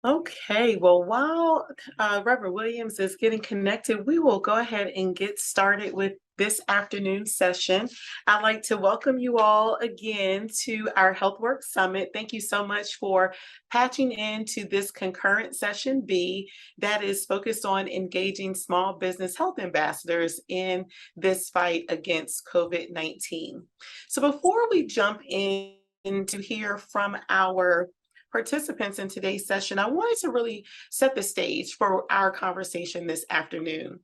Okay, well, while Reverend Williams is getting connected, we will go ahead and get started with this afternoon session. I'd like to welcome you all again to our HealthWorks Summit. Thank you so much for patching into this concurrent session B that is focused on engaging small business health ambassadors in this fight against COVID-19. So before we jump in to hear from our participants in today's session, I wanted to really set the stage for our conversation this afternoon.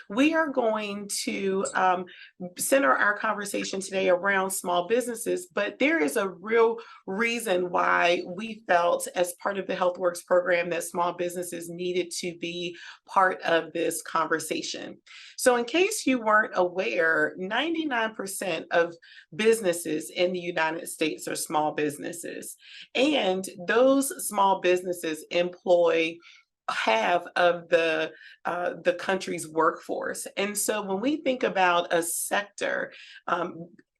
We are going to center our conversation today around small businesses, but there is a real reason why we felt, as part of the HealthWorks program, that small businesses needed to be part of this conversation. So, in case you weren't aware, 99% of businesses in the United States are small businesses, and those small businesses employ half of the country's workforce. And so when we think about a sector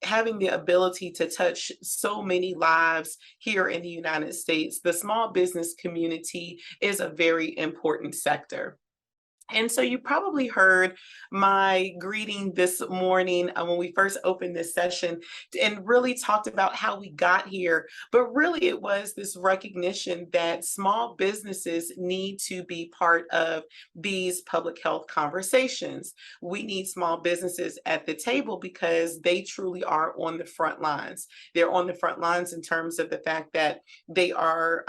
having the ability to touch so many lives here in the United States, the small business community is a very important sector. And so you probably heard my greeting this morning when we first opened this session and really talked about how we got here. But really, it was this recognition that small businesses need to be part of these public health conversations. We need small businesses at the table because they truly are on the front lines. They're on the front lines in terms of the fact that they are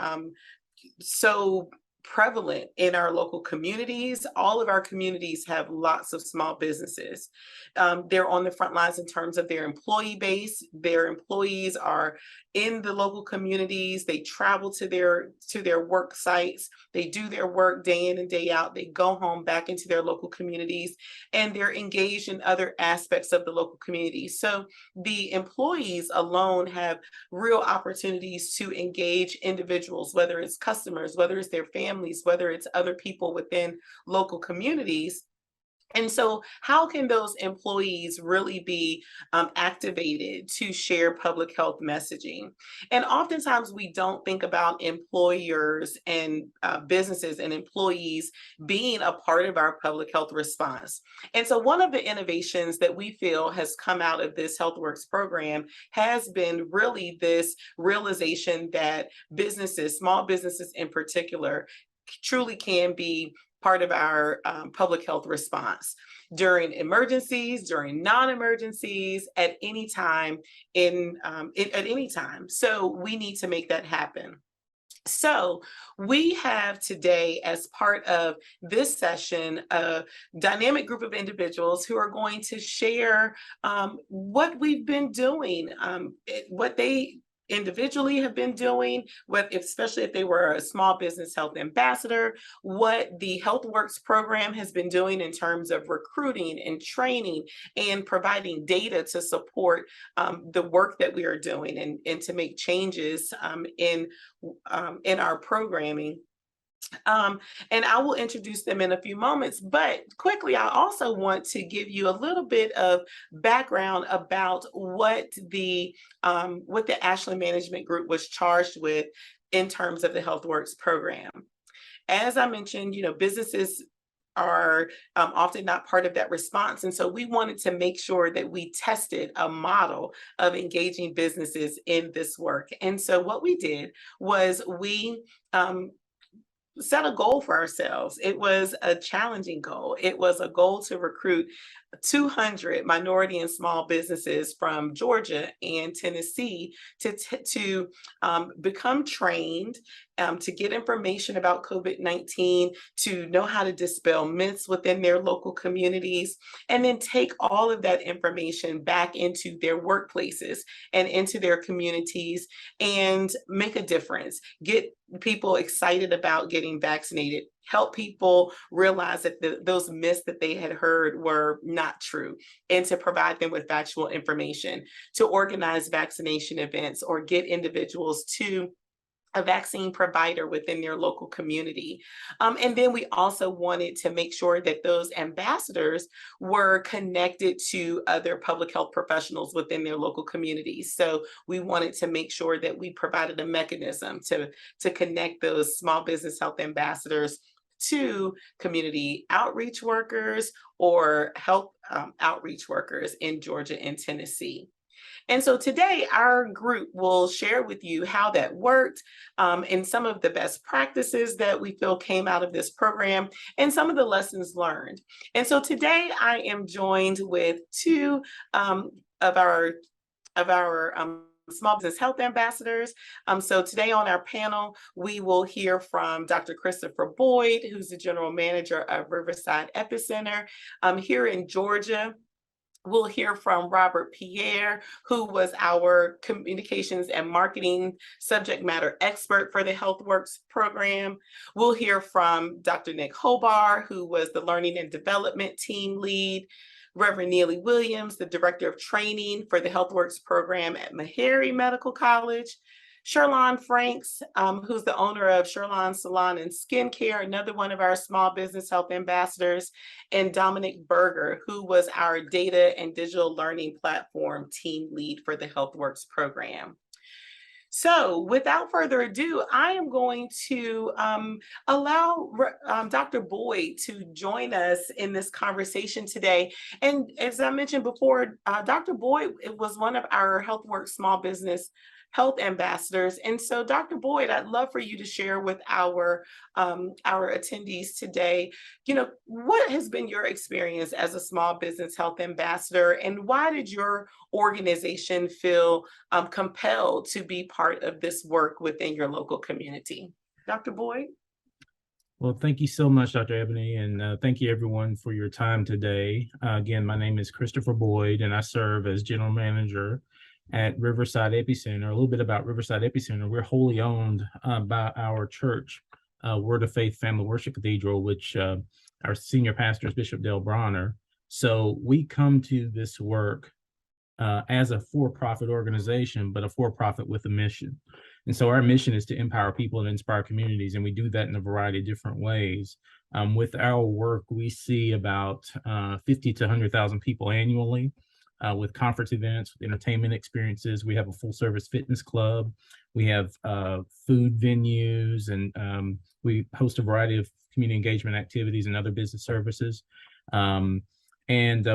so prevalent in our local communities. All of our communities have lots of small businesses. They're on the front lines in terms of their employee base. Their employees are in the local communities. They travel to their work sites. They do their work day in and day out. They go home back into their local communities, and they're engaged in other aspects of the local community. So the employees alone have real opportunities to engage individuals, whether it's customers, whether it's their families, whether it's other people within local communities. And so, how can those employees really be activated to share public health messaging? And oftentimes, we don't think about employers and businesses and employees being a part of our public health response. And so, one of the innovations that we feel has come out of this HealthWorks program has been really this realization that businesses, small businesses in particular, truly can be part of our public health response during emergencies, during non-emergencies, at any time at any time. So we need to make that happen. So we have today, as part of this session, a dynamic group of individuals who are going to share what we've been doing, what they individually have been doing, especially if they were a small business health ambassador, what the HealthWorks program has been doing in terms of recruiting and training and providing data to support the work that we are doing, and to make changes in our programming. And I will introduce them in a few moments, but quickly, I also want to give you a little bit of background about what the Ashland Management Group was charged with in terms of the HealthWorks program. As I mentioned, businesses are often not part of that response. And so we wanted to make sure that we tested a model of engaging businesses in this work. And so what we did was we set a goal for ourselves. It was a challenging goal. It was a goal to recruit 200 minority and small businesses from Georgia and Tennessee to become trained, to get information about COVID-19, to know how to dispel myths within their local communities, and then take all of that information back into their workplaces and into their communities and make a difference. Get people excited about getting vaccinated, help people realize that those myths that they had heard were not true, and to provide them with factual information, to organize vaccination events or get individuals to a vaccine provider within their local community. And then we also wanted to make sure that those ambassadors were connected to other public health professionals within their local communities. So we wanted to make sure that we provided a mechanism to connect those small business health ambassadors to community outreach workers or health outreach workers in Georgia and Tennessee. And so today, our group will share with you how that worked, and some of the best practices that we feel came out of this program and some of the lessons learned. And so today, I am joined with two of our small business health ambassadors. So today on our panel, we will hear from Dr. Christopher Boyd, who's the general manager of Riverside Epicenter here in Georgia. We'll hear from Robert Pierre, who was our communications and marketing subject matter expert for the HealthWorks program. We'll hear from Dr. Nick Hobar, who was the learning and development team lead. Reverend Neely Williams, the director of training for the HealthWorks program at Meharry Medical College. Sherlon Franks, who's the owner of Sherlon Salon and Skincare, another one of our small business health ambassadors, and Dominic Berger, who was our data and digital learning platform team lead for the HealthWorks program. So without further ado, I am going to allow Dr. Boyd to join us in this conversation today. And as I mentioned before, Dr. Boyd was one of our HealthWorks small business health ambassadors. And so Dr. Boyd, I'd love for you to share with our attendees today, what has been your experience as a small business health ambassador, and why did your organization feel compelled to be part of this work within your local community? Dr. Boyd? Well, thank you so much, Dr. Ebony, and thank you everyone for your time today. Again, my name is Christopher Boyd, and I serve as general manager at Riverside Epicenter. A little bit about Riverside Epicenter: we're wholly owned by our church, Word of Faith Family Worship Cathedral, which our senior pastor is Bishop Dale Bronner. So we come to this work as a for-profit organization, but a for-profit with a mission. And so our mission is to empower people and inspire communities, and we do that in a variety of different ways. With our work, we see about 50 to 100,000 people annually. With conference events, with entertainment experiences. We have a full service fitness club. We have food venues, and we host a variety of community engagement activities and other business services. And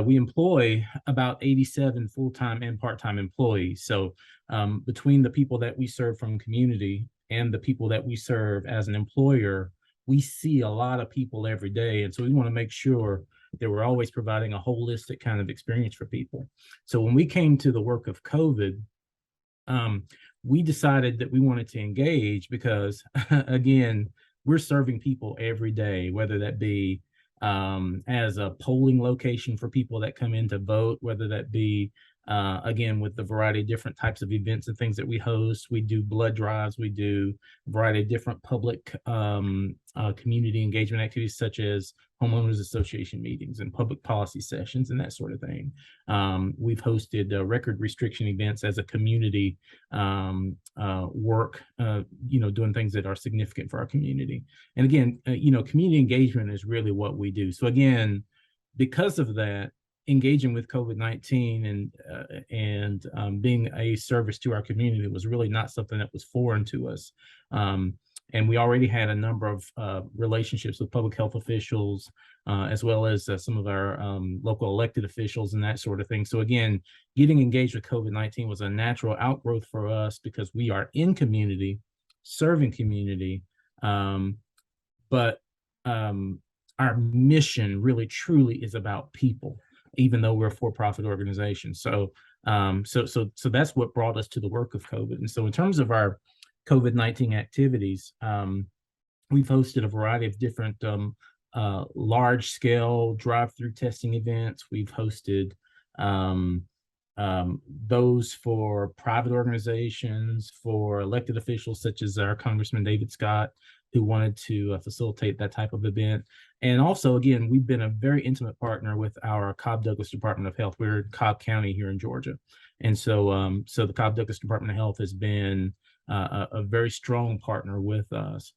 we employ about 87 full-time and part-time employees. So between the people that we serve from community and the people that we serve as an employer, we see a lot of people every day. And so we want to make sure that we're always providing a holistic kind of experience for people. So when we came to the work of COVID, we decided that we wanted to engage because, again, we're serving people every day, whether that be as a polling location for people that come in to vote, whether that be, again, with the variety of different types of events and things that we host. We do blood drives. We do a variety of different public community engagement activities, such as homeowners association meetings and public policy sessions and that sort of thing. We've hosted record restriction events as a community work, doing things that are significant for our community. And again, community engagement is really what we do. So again, because of that, engaging with COVID-19 and being a service to our community was really not something that was foreign to us. And we already had a number of relationships with public health officials, as well as some of our local elected officials and that sort of thing. So again, getting engaged with COVID-19 was a natural outgrowth for us because we are in community, serving community, but our mission really truly is about people, even though we're a for-profit organization. So that's what brought us to the work of COVID. And so in terms of our COVID-19 activities, we've hosted a variety of different large-scale drive-through testing events. We've hosted those for private organizations, for elected officials, such as our Congressman David Scott, who wanted to facilitate that type of event. And also, again, we've been a very intimate partner with our Cobb Douglas Department of Health. We're in Cobb County here in Georgia. And so the Cobb Douglas Department of Health has been a very strong partner with us.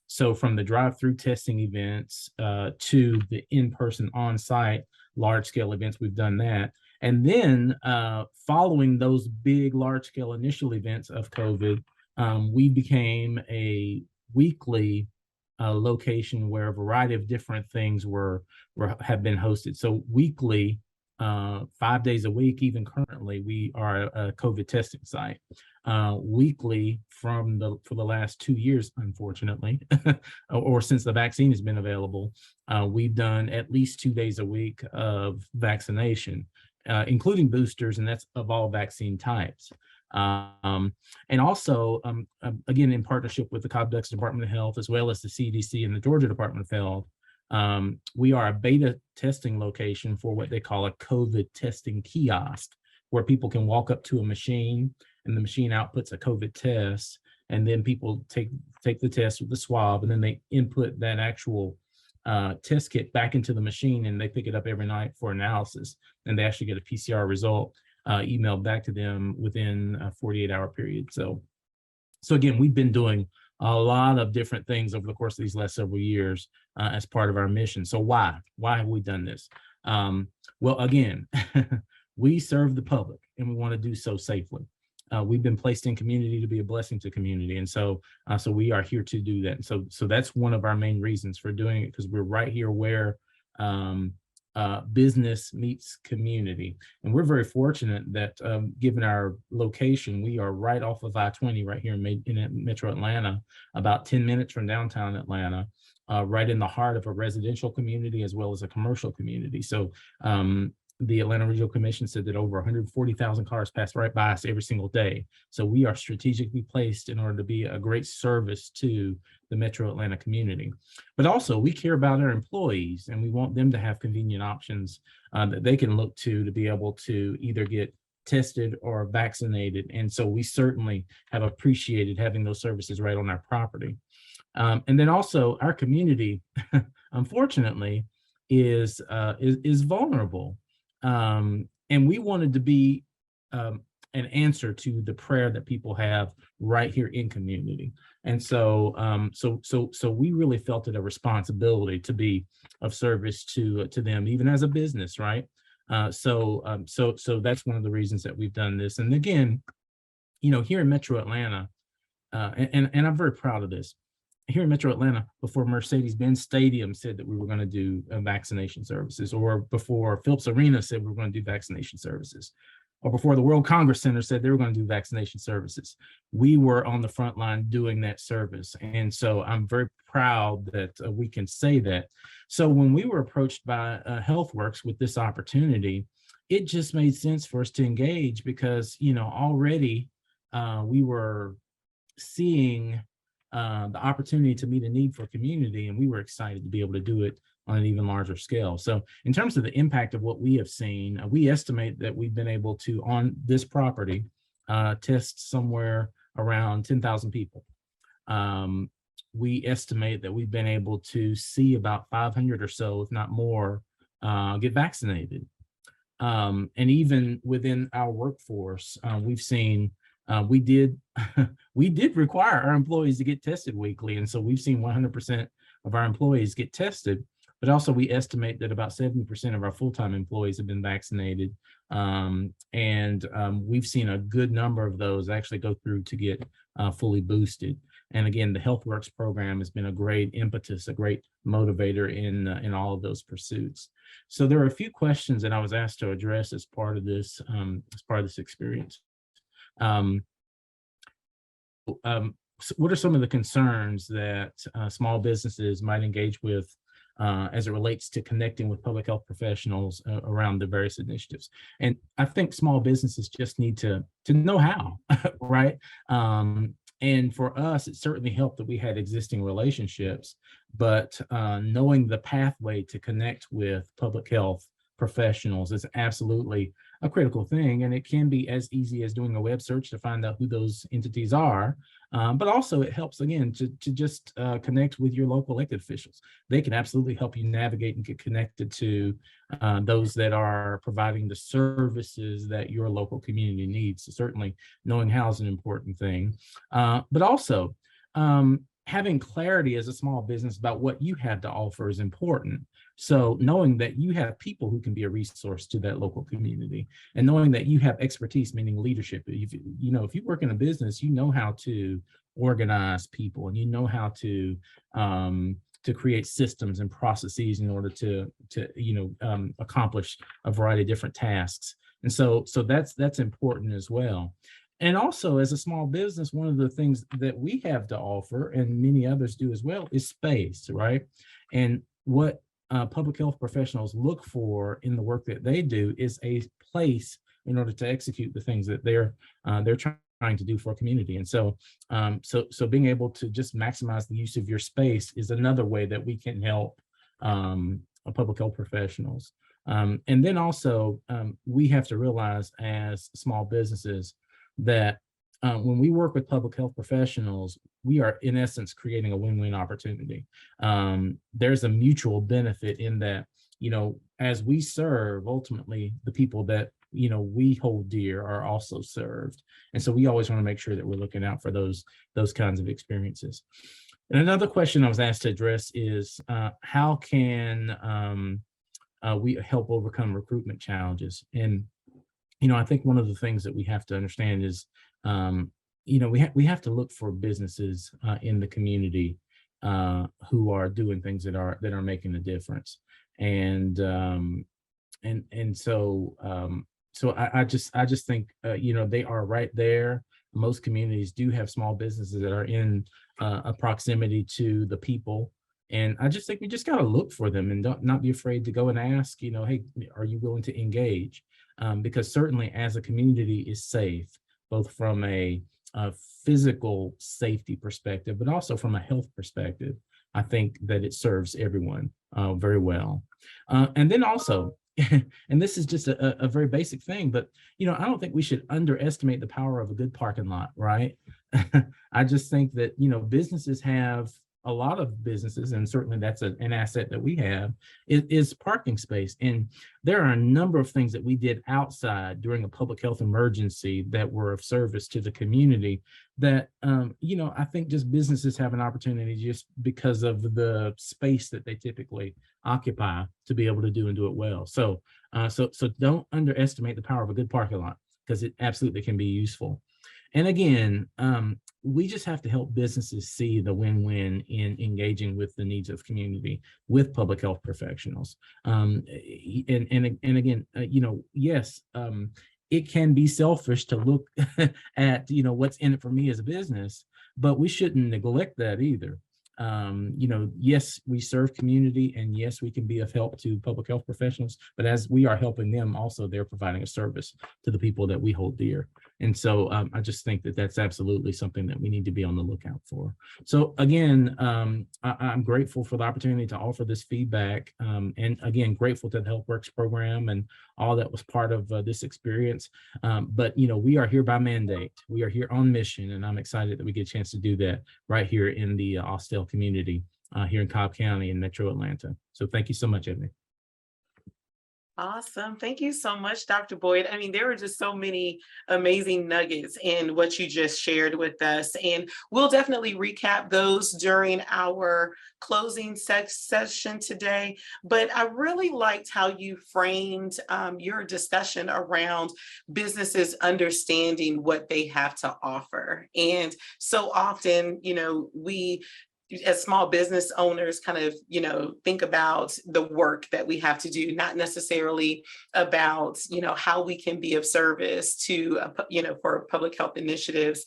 So from the drive-through testing events to the in-person on-site large-scale events, we've done that. And then following those big large-scale initial events of COVID, we became a weekly location where a variety of different things have been hosted. So weekly, 5 days a week, even currently, we are a COVID testing site. Weekly for the last 2 years, unfortunately, or since the vaccine has been available, we've done at least 2 days a week of vaccination, including boosters, and that's of all vaccine types. And also, again, in partnership with the Cobb Dux Department of Health, as well as the CDC and the Georgia Department of Health, we are a beta testing location for what they call a COVID testing kiosk, where people can walk up to a machine and the machine outputs a COVID test, and then people take the test with the swab, and then they input that actual test kit back into the machine, and they pick it up every night for analysis, and they actually get a PCR result emailed back to them within a 48-hour period. So again, we've been doing a lot of different things over the course of these last several years as part of our mission. So why have we done this? Well, again, we serve the public, and we want to do so safely. We've been placed in community to be a blessing to community, and so we are here to do that. And so that's one of our main reasons for doing it, because we're right here where business meets community. And we're very fortunate that given our location, we are right off of I-20 right here in Metro Atlanta, about 10 minutes from downtown Atlanta, right in the heart of a residential community as well as a commercial community. So the Atlanta Regional Commission said that over 140,000 cars pass right by us every single day. So we are strategically placed in order to be a great service to the Metro Atlanta community. But also, we care about our employees, and we want them to have convenient options that they can look to be able to either get tested or vaccinated. And so we certainly have appreciated having those services right on our property. And then also, our community, unfortunately, is vulnerable. And we wanted to be an answer to the prayer that people have right here in community. And so we really felt it a responsibility to be of service to them, even as a business, right? So that's one of the reasons that we've done this. And again, here in Metro Atlanta, and I'm very proud of this. Here in Metro Atlanta, before Mercedes-Benz Stadium said that we were going to do vaccination services, or before Phillips Arena said we were going to do vaccination services, or before the World Congress Center said they were going to do vaccination services, we were on the front line doing that service. And so I'm very proud that we can say that. So when we were approached by HealthWorks with this opportunity, it just made sense for us to engage, because already we were seeing the opportunity to meet a need for community, and we were excited to be able to do it on an even larger scale. So in terms of the impact of what we have seen, we estimate that we've been able to, on this property, test somewhere around 10,000 people. We estimate that we've been able to see about 500 or so, if not more, get vaccinated. And even within our workforce, we've seen we did require our employees to get tested weekly. And so we've seen 100% of our employees get tested, but also we estimate that about 70% of our full-time employees have been vaccinated. And we've seen a good number of those actually go through to get fully boosted. And again, the HealthWorks program has been a great impetus, a great motivator in all of those pursuits. So there are a few questions that I was asked to address as part of this experience. What are some of the concerns that small businesses might engage with as it relates to connecting with public health professionals around the various initiatives? And I think small businesses just need to know how, right? And for us, it certainly helped that we had existing relationships, but knowing the pathway to connect with public health professionals is absolutely a critical thing. And it can be as easy as doing a web search to find out who those entities are. But also it helps, again, to just connect with your local elected officials. They can absolutely help you navigate and get connected to those that are providing the services that your local community needs. So certainly knowing how is an important thing. But also, having clarity as a small business about what you have to offer is important. So knowing that you have people who can be a resource to that local community, and knowing that you have expertise, meaning leadership. If you work in a business, you know how to organize people, and you know how to create systems and processes in order to accomplish a variety of different tasks. And so that's important as well. And also, as a small business, one of the things that we have to offer, and many others do as well, is space, right? And what public health professionals look for in the work that they do is a place in order to execute the things that they're trying to do for a community. And so, so being able to just maximize the use of your space is another way that we can help public health professionals. And then also, we have to realize as small businesses that when we work with public health professionals, we are in essence creating a win-win opportunity. There's a mutual benefit in that, as we serve, ultimately the people that we hold dear are also served. And so we always want to make sure that we're looking out for those kinds of experiences. And another question I was asked to address is how can we help overcome recruitment challenges? And I think one of the things that we have to understand is, we have to look for businesses in the community who are doing things that are making a difference. And so I just think they are right there. Most communities do have small businesses that are in a proximity to the people. And I just think we just got to look for them and not be afraid to go and ask, hey, are you willing to engage? Because certainly as a community is safe, both from a physical safety perspective, but also from a health perspective, I think that it serves everyone very well. And then also, and this is just a very basic thing, but I don't think we should underestimate the power of a good parking lot, right? I just think that businesses have, a lot of businesses, and certainly that's an asset that we have, is parking space. And there are a number of things that we did outside during a public health emergency that were of service to the community that, I think just businesses have an opportunity, just because of the space that they typically occupy, to be able to do and do it well. So don't underestimate the power of a good parking lot, because it absolutely can be useful. And again, we just have to help businesses see the win-win in engaging with the needs of community with public health professionals. And again, yes, it can be selfish to look at what's in it for me as a business, but we shouldn't neglect that either. Yes, we serve community, and yes, we can be of help to public health professionals, but as we are helping them, also they're providing a service to the people that we hold dear. And so I just think that that's absolutely something that we need to be on the lookout for. So again, I'm grateful for the opportunity to offer this feedback, and again, grateful to the HealthWorks program and all that was part of this experience. But we are here by mandate. We are here on mission, and I'm excited that we get a chance to do that right here in the Austell community here in Cobb County in Metro Atlanta. So thank you so much, Ebony. Awesome. Thank you so much, Dr. Boyd. I mean, there were just so many amazing nuggets in what you just shared with us, and we'll definitely recap those during our closing session today. But I really liked how you framed your discussion around businesses understanding what they have to offer. And so often, we as small business owners kind of, think about the work that we have to do, not necessarily about, how we can be of service to, for public health initiatives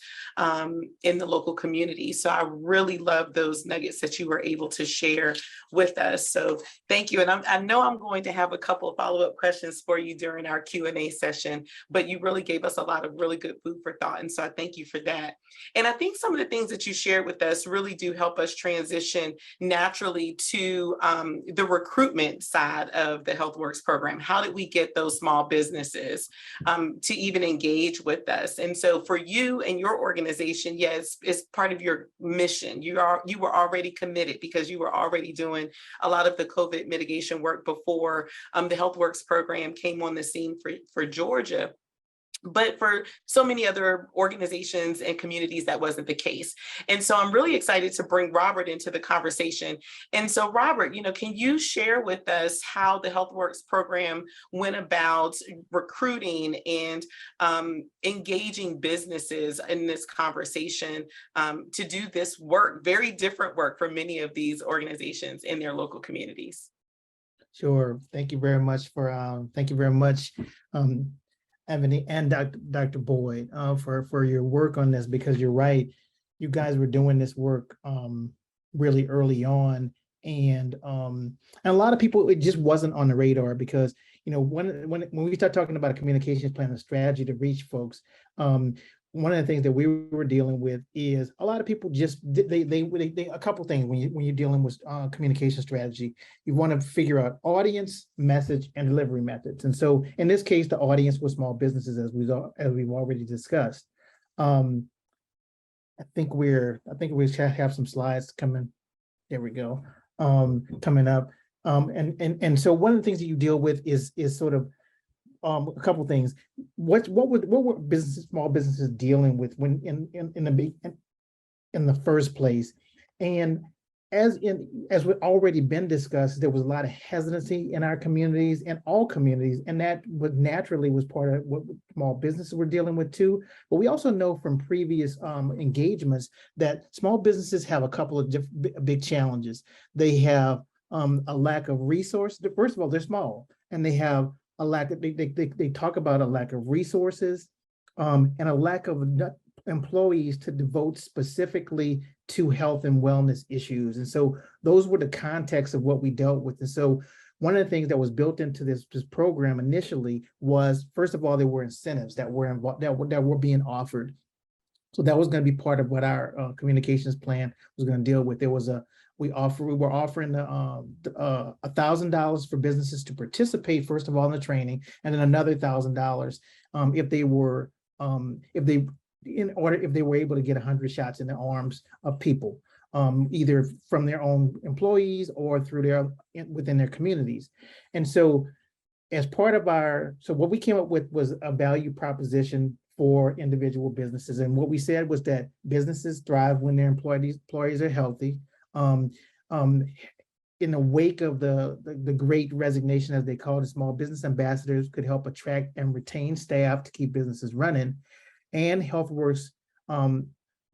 in the local community. So I really love those nuggets that you were able to share with us. So thank you. And I know I'm going to have a couple of follow-up questions for you during our Q&A session, but you really gave us a lot of really good food for thought. And so I thank you for that. And I think some of the things that you shared with us really do help us transition naturally to the recruitment side of the HealthWorks program? How did we get those small businesses to even engage with us? And so for you and your organization, yes, it's part of your mission. You were already committed because you were already doing a lot of the COVID mitigation work before the HealthWorks program came on the scene for Georgia. But for so many other organizations and communities, that wasn't the case. And so I'm really excited to bring Robert into the conversation. And so Robert, can you share with us how the HealthWorks program went about recruiting and engaging businesses in this conversation to do this work, very different work for many of these organizations in their local communities? Sure. Thank you very much thank you very much, Ebony and Dr. Boyd, for your work on this, because you're right. You guys were doing this work really early on, and a lot of people, it just wasn't on the radar, because when we start talking about a communications plan, a strategy to reach folks, one of the things that we were dealing with is a lot of people just they a couple things when you're dealing with communication strategy. You want to figure out audience, message, and delivery methods. And so in this case, the audience was small businesses, as we've already discussed. I think we have some slides coming. There we go. Coming up. And so one of the things that you deal with is sort of a couple of things. What were small businesses dealing with when in the first place? And as we've already been discussed, there was a lot of hesitancy in our communities and all communities, and that was part of what small businesses were dealing with too. But we also know from previous engagements that small businesses have a couple of big challenges. They have a lack of resources. First of all, they're small, and they have a lack of, they talk about a lack of resources and a lack of employees to devote specifically to health and wellness issues. And so those were the context of what we dealt with. And so one of the things that was built into this program initially was, first of all, there were incentives that were being offered. So that was going to be part of what our communications plan was going to deal with. There was we were offering $1,000 for businesses to participate, first of all, in the training, and then another $1,000 if they were able to get 100 shots in the arms of people, either from their own employees or within their communities. And so as part of what we came up with was a value proposition for individual businesses. And what we said was that businesses thrive when their employees are healthy. In the wake of the great resignation, as they call it, small business ambassadors could help attract and retain staff to keep businesses running. And HealthWorks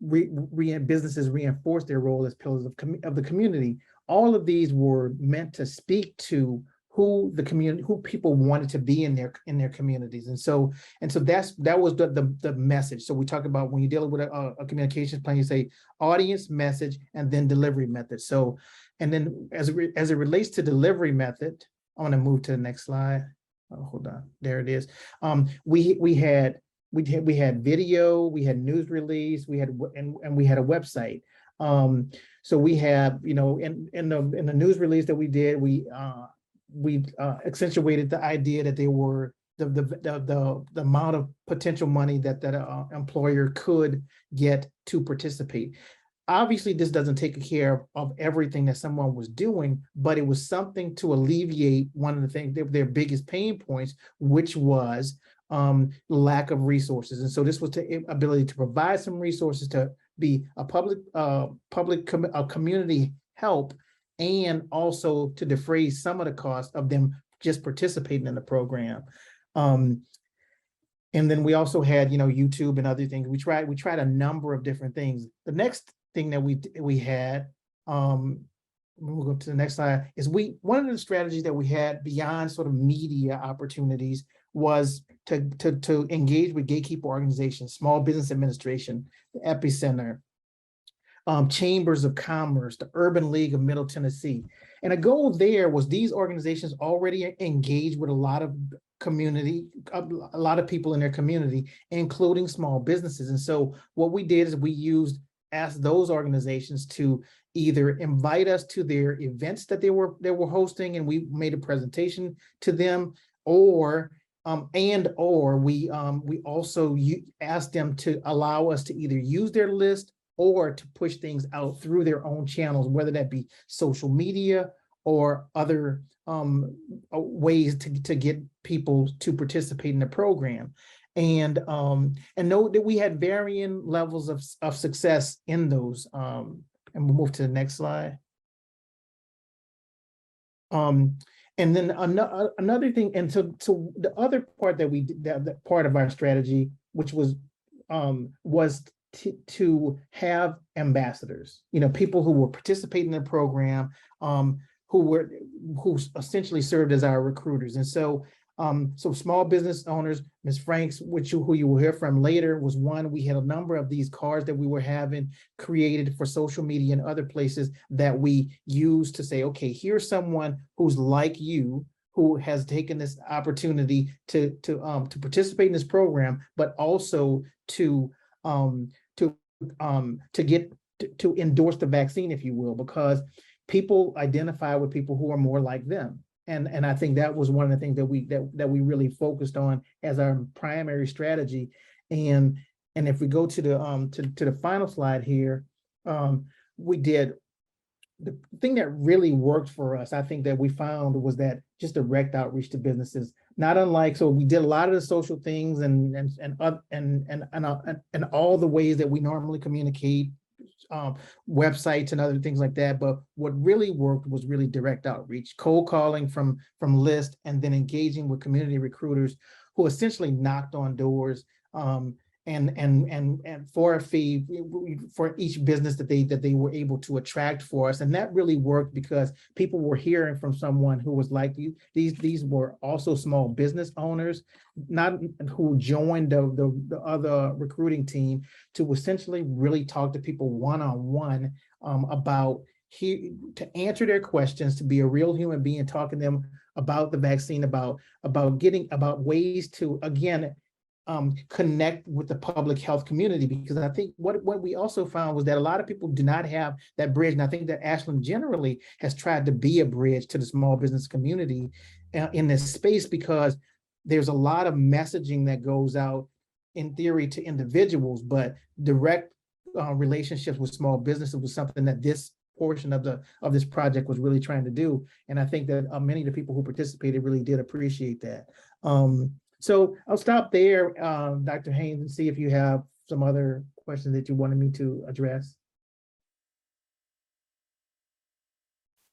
businesses reinforce their role as pillars of the community. All of these were meant to speak to who people wanted to be in their communities. And so that was the message. So we talk about when you're dealing with a communications plan, you say audience, message, and then delivery method. So, and then as it relates to delivery method, I want to move to the next slide. Oh, hold on, there it is. We had video, we had news release, we had a website. So we have, in the news release that we did, we accentuated the idea that they were the amount of potential money that employer could get to participate. Obviously, this doesn't take care of everything that someone was doing, but it was something to alleviate one of the things, their biggest pain points, which was lack of resources. And so this was the ability to provide some resources to be a community help, and also to defray some of the cost of them just participating in the program. And then we also had, YouTube and other things. We tried a number of different things. The next thing that we had, we'll go to the next slide, is one of the strategies that we had beyond sort of media opportunities was to engage with gatekeeper organizations, Small Business Administration, the Epicenter, Chambers of Commerce, the Urban League of Middle Tennessee. And a goal there was these organizations already engaged with a lot of people in their community, including small businesses. And so what we did is we used asked those organizations to either invite us to their events that they were hosting, and we made a presentation to them, or we also asked them to allow us to either use their list or to push things out through their own channels, whether that be social media or other ways to get people to participate in the program. And know that we had varying levels of success in those. And we'll move to the next slide. And then another thing, and so the other part that we did, that part of our strategy, which was to have ambassadors, people who were participating in the program, who essentially served as our recruiters. And so small business owners, Ms. Franks, who you will hear from later, was one. We had a number of these cards that we were having created for social media and other places that we used to say, okay, here's someone who's like you, who has taken this opportunity to participate in this program, but also to endorse the vaccine, if you will, because people identify with people who are more like them. And I think that was one of the things that we really focused on as our primary strategy. And if we go to the final slide here, we did the thing that really worked for us. I think that we found was that just direct outreach to businesses, not unlike, so we did a lot of the social things and all the ways that we normally communicate, websites and other things like that. But what really worked was really direct outreach, cold calling from list, and then engaging with community recruiters who essentially knocked on doors, and for a fee for each business that they were able to attract for us. And that really worked because people were hearing from someone who was like, these were also small business owners, not who joined the other recruiting team, to essentially really talk to people one-on-one about to answer their questions, to be a real human being, talking to them about the vaccine, about ways to, again, connect with the public health community. Because I think what we also found was that a lot of people do not have that bridge. And I think that Ashland generally has tried to be a bridge to the small business community in this space, because there's a lot of messaging that goes out in theory to individuals, but direct relationships with small businesses was something that this portion of this project was really trying to do. And I think that many of the people who participated really did appreciate that. So I'll stop there, Dr. Haynes, and see if you have some other questions that you wanted me to address.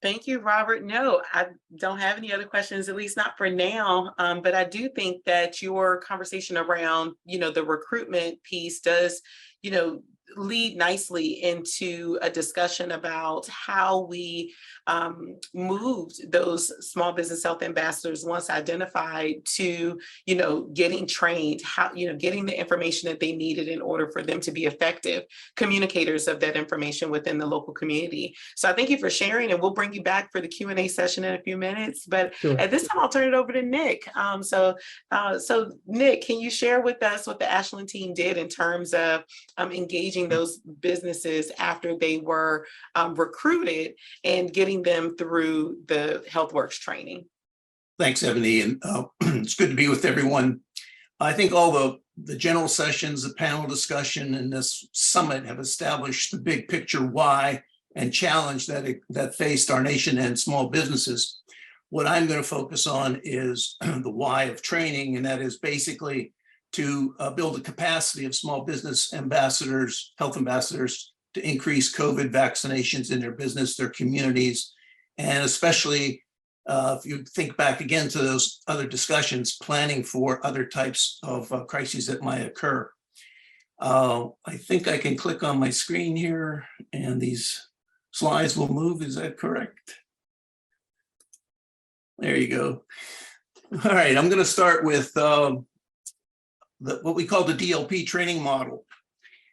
Thank you, Robert. No, I don't have any other questions, at least not for now. But I do think that your conversation around, the recruitment piece does, lead nicely into a discussion about how we moved those small business health ambassadors, once identified, to getting trained, how getting the information that they needed in order for them to be effective communicators of that information within the local community. So I thank you for sharing, and we'll bring you back for the Q&A session in a few minutes. But sure. At this time, I'll turn it over to Nick. So Nick, can you share with us what the Ashland team did in terms of engaging those businesses after they were recruited and getting them through the HealthWorks training? Thanks, Ebony, and it's good to be with everyone. I think all the general sessions, the panel discussion, and this summit have established the big picture why and challenge that faced our nation and small businesses. What I'm going to focus on is the why of training, and that is basically to build the capacity of small business ambassadors, health ambassadors, to increase COVID vaccinations in their business, their communities, and especially if you think back again to those other discussions, planning for other types of crises that might occur. I think I can click on my screen here and these slides will move. Is that correct? There you go. All right, I'm going to start with what we call the DLP training model.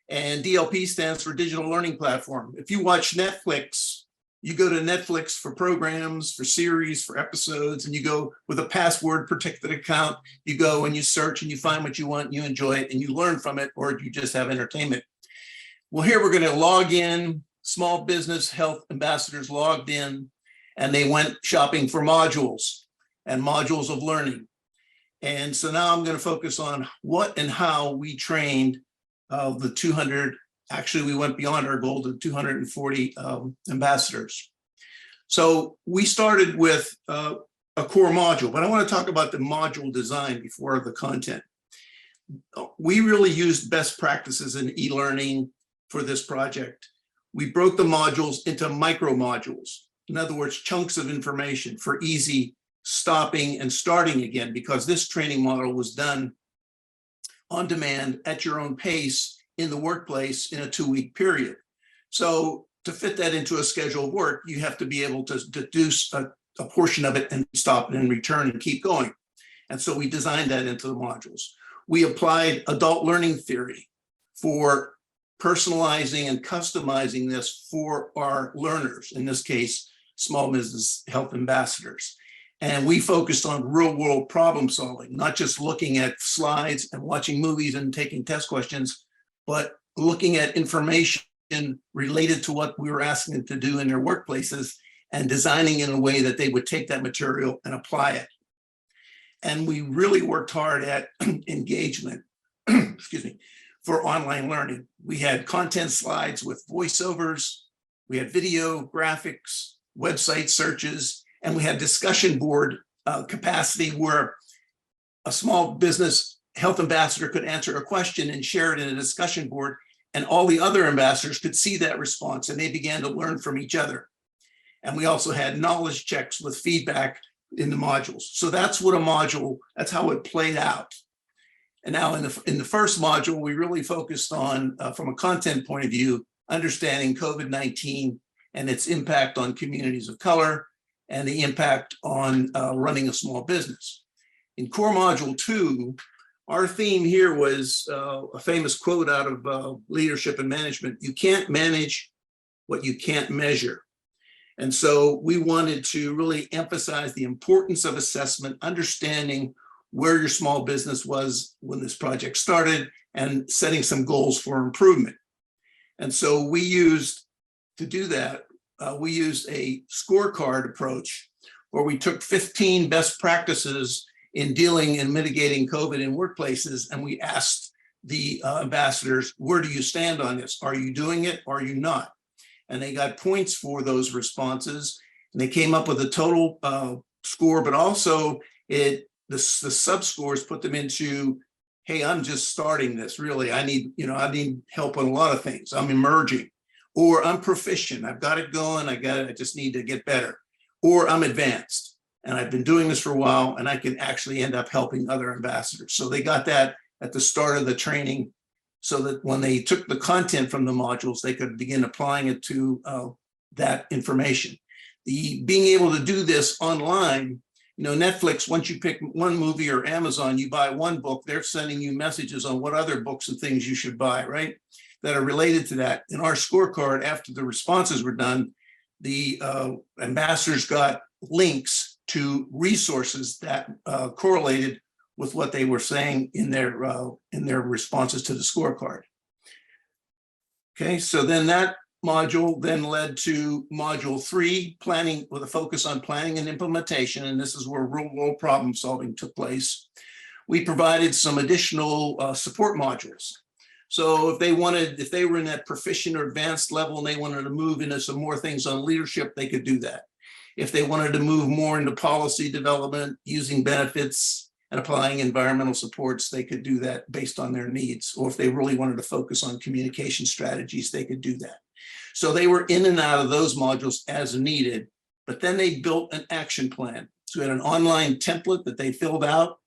And DLP stands for Digital Learning Platform. If you watch Netflix, you go to Netflix for programs, for series, for episodes, and you go with a password protected account. You go and you search and you find what you want, you enjoy it, and you learn from it, or you just have entertainment. Well, here we're going to log in. Small business health ambassadors logged in, and they went shopping for modules and modules of learning. And so now I'm going to focus on what and how we trained the 200. Actually, we went beyond our goal to 240 ambassadors. So we started with a core module, but I want to talk about the module design before the content. We really used best practices in e-learning for this project. We broke the modules into micro modules. In other words, chunks of information for easy stopping and starting again, because this training model was done on demand at your own pace in the workplace in a 2-week period. So to fit that into a schedule of work, you have to be able to do a portion of it and stop and return and keep going. And so we designed that into the modules. We applied adult learning theory for personalizing and customizing this for our learners, in this case, small business health ambassadors. And we focused on real world problem solving, not just looking at slides and watching movies and taking test questions, but looking at information related to what we were asking them to do in their workplaces and designing in a way that they would take that material and apply it. And we really worked hard at engagement, excuse me, for online learning. We had content slides with voiceovers, we had video, graphics, website searches, and we had discussion board capacity where a small business health ambassador could answer a question and share it in a discussion board, and all the other ambassadors could see that response and they began to learn from each other. And we also had knowledge checks with feedback in the modules. So that's what a module, that's how it played out. And now in the first module, we really focused on, from a content point of view, understanding COVID-19 and its impact on communities of color and the impact on running a small business. In core module 2, our theme here was a famous quote out of Leadership and Management: you can't manage what you can't measure. And so we wanted to really emphasize the importance of assessment, understanding where your small business was when this project started, and setting some goals for improvement. And so we used, to do that, we used a scorecard approach where we took 15 best practices in dealing and mitigating COVID in workplaces, and we asked the ambassadors, where do you stand on this? Are you doing it? Or are you not? And they got points for those responses, and they came up with a total score, but also the sub-scores put them into, hey, I'm just starting this, really. I need help on a lot of things. I'm emerging, or I'm proficient. I've got it going. I just need to get better, or I'm advanced. And I've been doing this for a while, and I can actually end up helping other ambassadors. So they got that at the start of the training, so that when they took the content from the modules, they could begin applying it to that information. Being able to do this online, Netflix, once you pick one movie, or Amazon, you buy one book, they're sending you messages on what other books and things you should buy, right? That are related to that. In our scorecard, after the responses were done, the ambassadors got links to resources that correlated with what they were saying in their responses to the scorecard. Okay, so then that module then led to module 3, planning, with a focus on planning and implementation, and this is where real world problem solving took place. We provided some additional support modules. So if they were in that proficient or advanced level and they wanted to move into some more things on leadership, they could do that. If they wanted to move more into policy development, using benefits and applying environmental supports, they could do that based on their needs. Or if they really wanted to focus on communication strategies, they could do that. So they were in and out of those modules as needed, but then they built an action plan. So we had an online template that they filled out,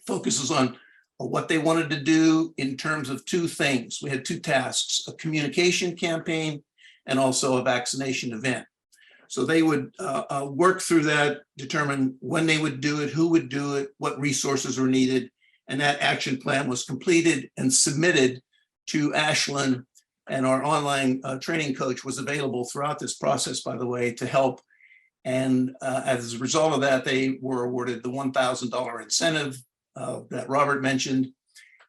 focuses on what they wanted to do in terms of 2 things. We had 2 tasks: a communication campaign and also a vaccination event. So they would work through that, determine when they would do it, who would do it, what resources were needed, and that action plan was completed and submitted to Ashlyn, and our online training coach was available throughout this process, by the way, to help. And as a result of that, they were awarded the $1,000 incentive that Robert mentioned.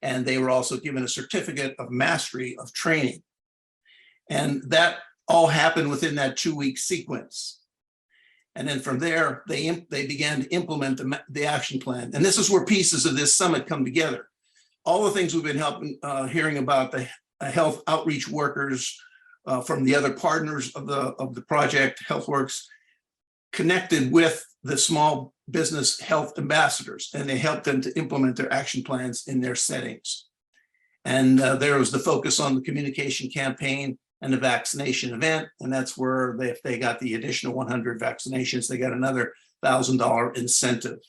And they were also given a certificate of mastery of training. And that all happened within that 2-week sequence. And then from there, they began to implement the action plan. And this is where pieces of this summit come together. All the things we've been hearing about, the health outreach workers from the other partners of the project, HealthWorks, connected with the small business health ambassadors, and they helped them to implement their action plans in their settings. And there was the focus on the communication campaign and the vaccination event. And that's where if they got the additional 100 vaccinations, they got another $1,000 incentive.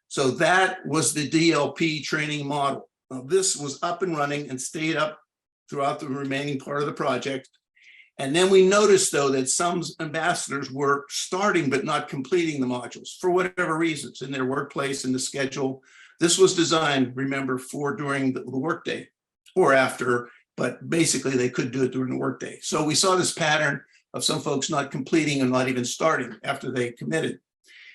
So that was the DLP training model. Now, this was up and running and stayed up throughout the remaining part of the project. And then we noticed, though, that some ambassadors were starting but not completing the modules for whatever reasons in their workplace, in the schedule. This was designed, remember, for during the workday or after, but basically they could do it during the workday. So we saw this pattern of some folks not completing and not even starting after they committed.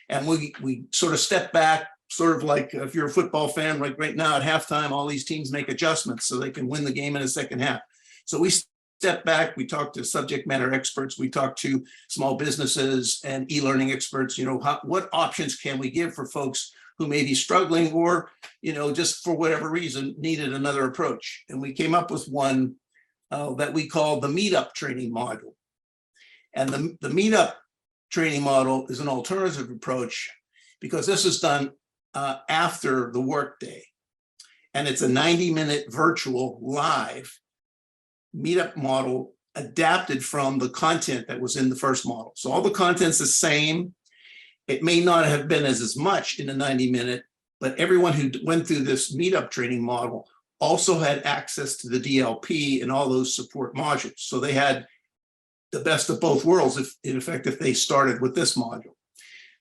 And we sort of stepped back, sort of like if you're a football fan, like right now at halftime, all these teams make adjustments so they can win the game in the second half. So we stepped back, we talked to subject matter experts, we talked to small businesses and e-learning experts, what options can we give for folks who may be struggling or, just for whatever reason, needed another approach. And we came up with one that we call the meetup training module. And the meetup training model is an alternative approach because this is done after the workday. And it's a 90-minute virtual live meetup model adapted from the content that was in the first model. So all the content's the same. It may not have been as much in a 90-minute, but everyone who went through this meetup training model also had access to the DLP and all those support modules. So they had the best of both worlds, if they started with this module.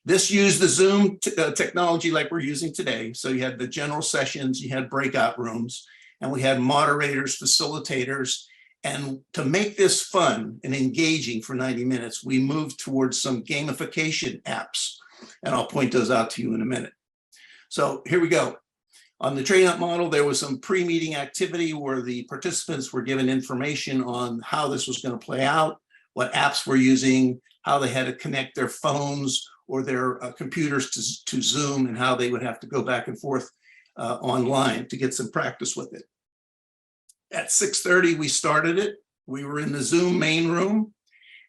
This used the Zoom technology like we're using today. So you had the general sessions, you had breakout rooms, and we had moderators, facilitators. And to make this fun and engaging for 90 minutes, we moved towards some gamification apps. And I'll point those out to you in a minute. So here we go. On the training model, there was some pre-meeting activity where the participants were given information on how this was going to play out, what apps we're using, how they had to connect their phones or their computers to Zoom, and how they would have to go back and forth online to get some practice with it. At 6:30, we started it. We were in the Zoom main room.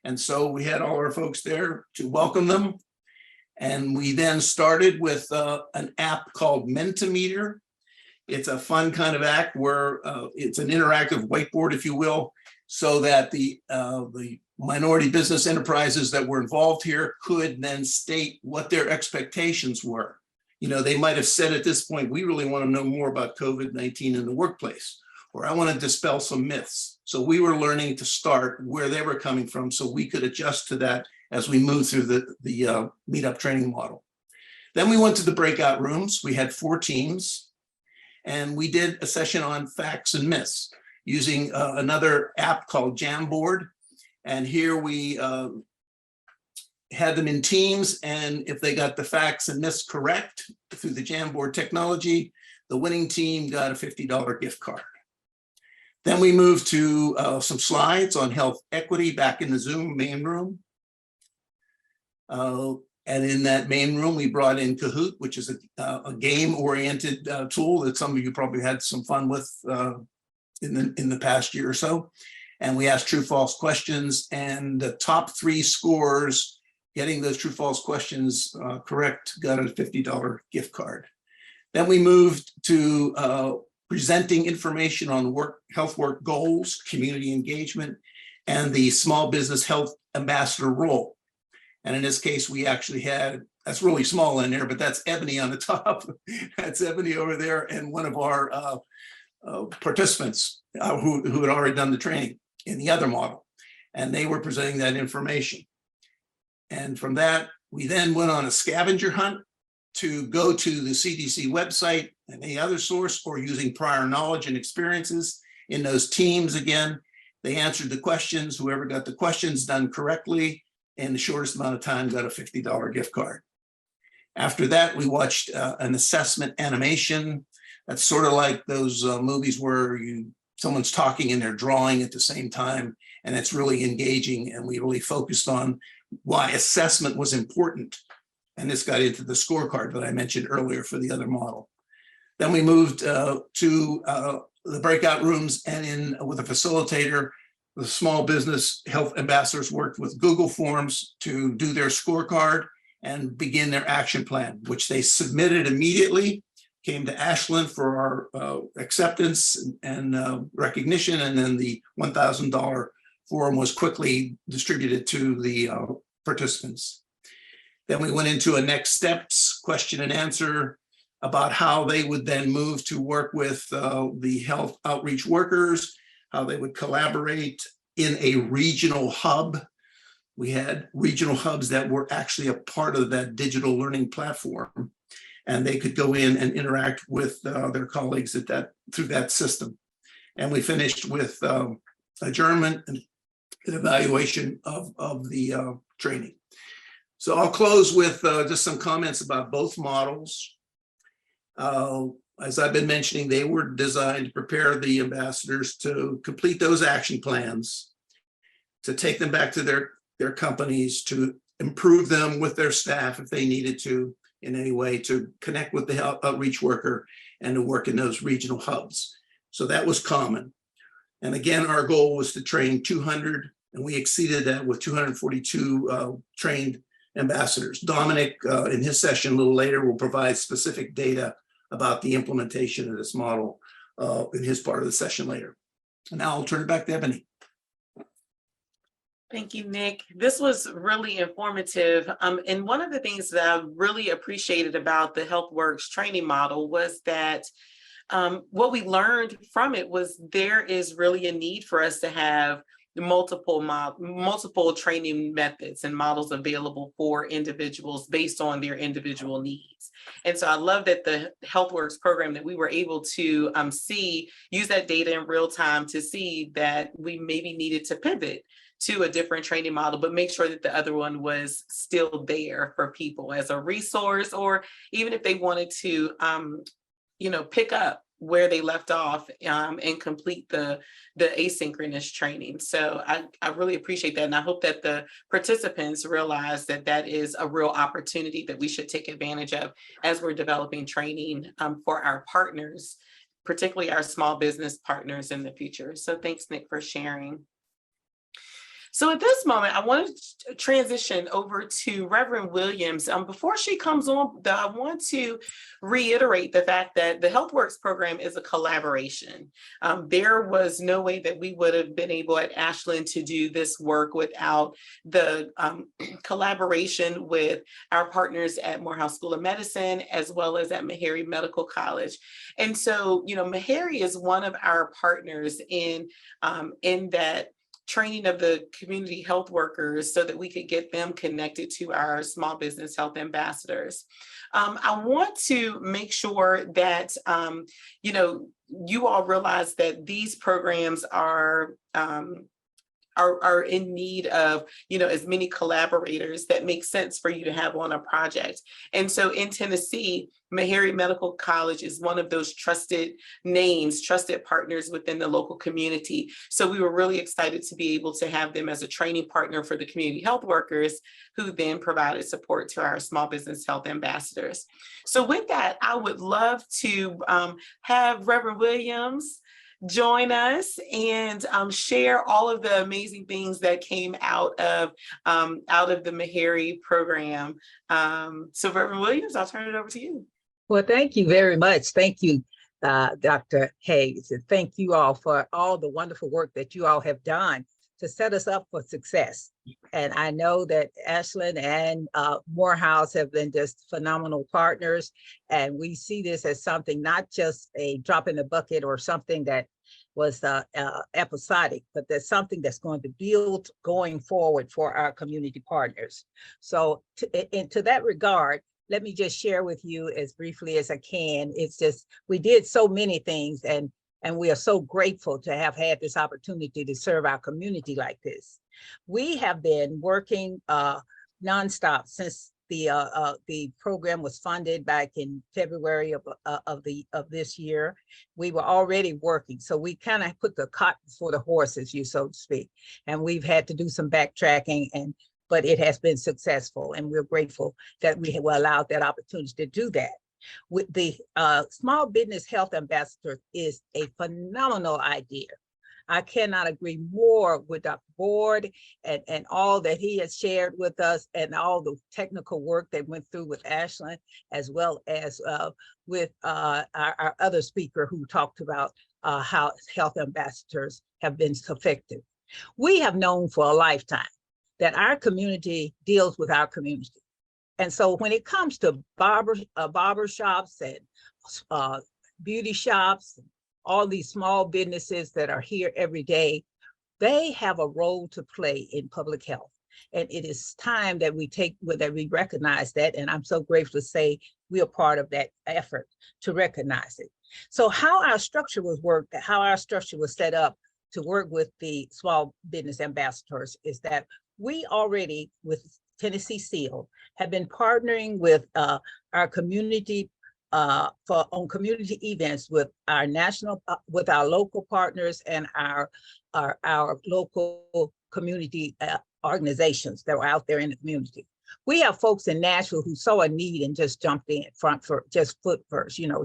And so we had all our folks there to welcome them. And we then started with an app called Mentimeter. It's a fun kind of act where it's an interactive whiteboard, if you will, so that the minority business enterprises that were involved here could then state what their expectations were. They might have said at this point, we really want to know more about COVID-19 in the workplace, or I want to dispel some myths. So we were learning to start where they were coming from so we could adjust to that as we move through the meetup training model. Then we went to the breakout rooms. We had 4 teams, and we did a session on facts and myths using another app called Jamboard. And here we had them in teams, and if they got the facts and myths correct through the Jamboard technology, the winning team got a $50 gift card. Then we moved to some slides on health equity back in the Zoom main room. And in that main room, we brought in Kahoot, which is a game-oriented tool that some of you probably had some fun with in the past year or so. And we asked true-false questions, and the top 3 scores, getting those true-false questions correct, got a $50 gift card. Then we moved to presenting information on health work goals, community engagement, and the small business health ambassador role. And in this case, we actually had, that's really small in there, but that's Ebony on the top. That's Ebony over there, and one of our participants who had already done the training in the other model. And they were presenting that information. And from that, we then went on a scavenger hunt to go to the CDC website and any other source, or using prior knowledge and experiences in those teams. Again, they answered the questions. Whoever got the questions done correctly in the shortest amount of time got a $50 gift card. After that, we watched an assessment animation That's sort of like those movies where someone's talking and they're drawing at the same time, and it's really engaging. And we really focused on why assessment was important. And this got into the scorecard that I mentioned earlier for the other model. Then we moved to the breakout rooms, and with a facilitator, the small business health ambassadors worked with Google Forms to do their scorecard and begin their action plan, which they submitted immediately, came to Ashland for our acceptance and recognition, and then the $1,000 form was quickly distributed to the participants. Then we went into a next steps question and answer about how they would then move to work with the health outreach workers, how they would collaborate in a regional hub. We had regional hubs that were actually a part of that digital learning platform, and they could go in and interact with their colleagues through that system. And we finished with adjournment and an evaluation of the training. So I'll close with just some comments about both models. As I've been mentioning, they were designed to prepare the ambassadors to complete those action plans, to take them back to their companies, to improve them with their staff if they needed to in any way, to connect with the outreach worker, and to work in those regional hubs. So that was common. And again, our goal was to train 200, and we exceeded that with 242 trained ambassadors. Dominic, in his session a little later, will provide specific data about the implementation of this model in his part of the session later. And now I'll turn it back to Ebony. Thank you, Nick. This was really informative. And one of the things that I really appreciated about the HealthWorks training model was that what we learned from it was there is really a need for us to have multiple training methods and models available for individuals based on their individual needs. And so I love that the HealthWorks program that we were able to use that data in real time to see that we maybe needed to pivot to a different training model, but make sure that the other one was still there for people as a resource, or even if they wanted to, pick up where they left off and complete the asynchronous training. So I really appreciate that. And I hope that the participants realize that that is a real opportunity that we should take advantage of as we're developing training for our partners, particularly our small business partners in the future. So thanks, Nick, for sharing. So at this moment, I want to transition over to Reverend Williams. Before she comes on, I want to reiterate the fact that the HealthWorks program is a collaboration. There was no way that we would have been able at Ashland to do this work without the collaboration with our partners at Morehouse School of Medicine, as well as at Meharry Medical College. And so, Meharry is one of our partners in that training of the community health workers so that we could get them connected to our small business health ambassadors. I want to make sure that, you all realize that these programs are in need of, as many collaborators that make sense for you to have on a project. And so in Tennessee, Meharry Medical College is one of those trusted names, trusted partners within the local community. So we were really excited to be able to have them as a training partner for the community health workers, who then provided support to our small business health ambassadors. So with that, I would love to have Reverend Williams join us and share all of the amazing things that came out of the Meharry program. So Reverend Williams, I'll turn it over to you. Well, thank you very much. Thank you, Dr. Hayes, and thank you all for all the wonderful work that you all have done to set us up for success. And I know that Ashland and Morehouse have been just phenomenal partners. And we see this as something, not just a drop in the bucket or something that was episodic, but there's something that's going to build going forward for our community partners. So to that regard, let me just share with you as briefly as I can. It's just, we did so many things, and we are so grateful to have had this opportunity to serve our community like this. We have been working nonstop since The program was funded back in February of this year. We were already working, so we kind of put the cart before the horses, so to speak. And we've had to do some backtracking, but it has been successful, and we're grateful that we were allowed that opportunity to do that. With the Small Business Health Ambassador is a phenomenal idea. I cannot agree more with Dr. Boyd and all that he has shared with us, and all the technical work that went through with Ashland, as well as with our other speaker who talked about how health ambassadors have been effective. We have known for a lifetime that our community deals with our community. And so when it comes to barber shops and beauty shops, all these small businesses that are here every day, they have a role to play in public health. And it is time that we recognize that. And I'm so grateful to say we are part of that effort to recognize it. So how our structure was set up to work with the small business ambassadors is that we already, with Tennessee SEAL, have been partnering with our community on community events with our with our local partners and our local community organizations that were out there in the community. We have folks in Nashville who saw a need and just jumped in foot first,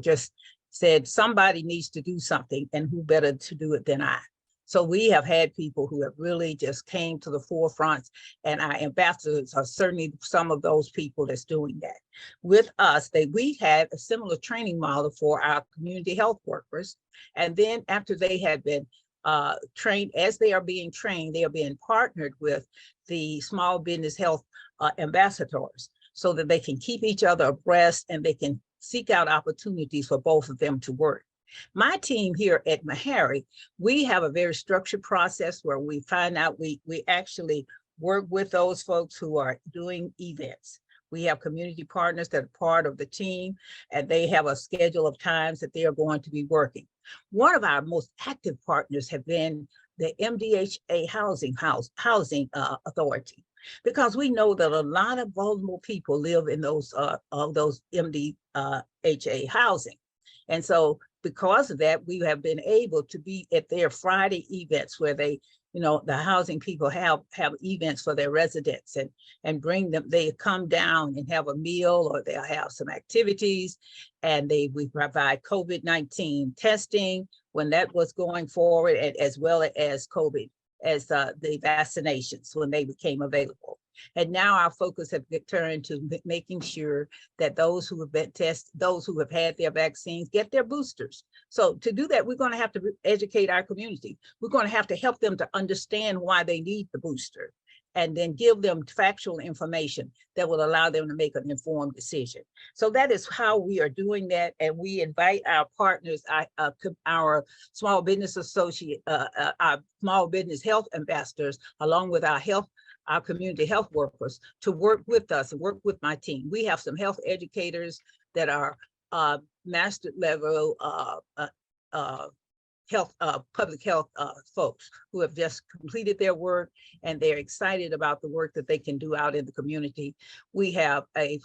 just said somebody needs to do something, and who better to do it than I. So we have had people who have really just came to the forefront, and our ambassadors are certainly some of those people that's doing that. With us, we had a similar training model for our community health workers. And then after they had been trained, as they are being trained, they are being partnered with the small business health ambassadors so that they can keep each other abreast and they can seek out opportunities for both of them to work. My team here at Meharry, we have a very structured process where we find out, we actually work with those folks who are doing events. We have community partners that are part of the team, and they have a schedule of times that they are going to be working. One of our most active partners have been the MDHA Housing Authority, because we know that a lot of vulnerable people live in those MDHA housing. And so because of that, we have been able to be at their Friday events where they, the housing people have events for their residents and bring them, they come down and have a meal, or they'll have some activities, and we provide COVID-19 testing when that was going forward, as well as the vaccinations when they became available. And now our focus has turned to making sure that those who have been tested, those who have had their vaccines, get their boosters. So to do that, we're going to have to educate our community. We're going to have to help them to understand why they need the booster, and then give them factual information that will allow them to make an informed decision. So that is how we are doing that. And we invite our partners, our small business associate, our small business health ambassadors, along with our community health workers, to work with us and work with my team. We have some health educators that are master level public health folks who have just completed their work, and they're excited about the work that they can do out in the community. We have a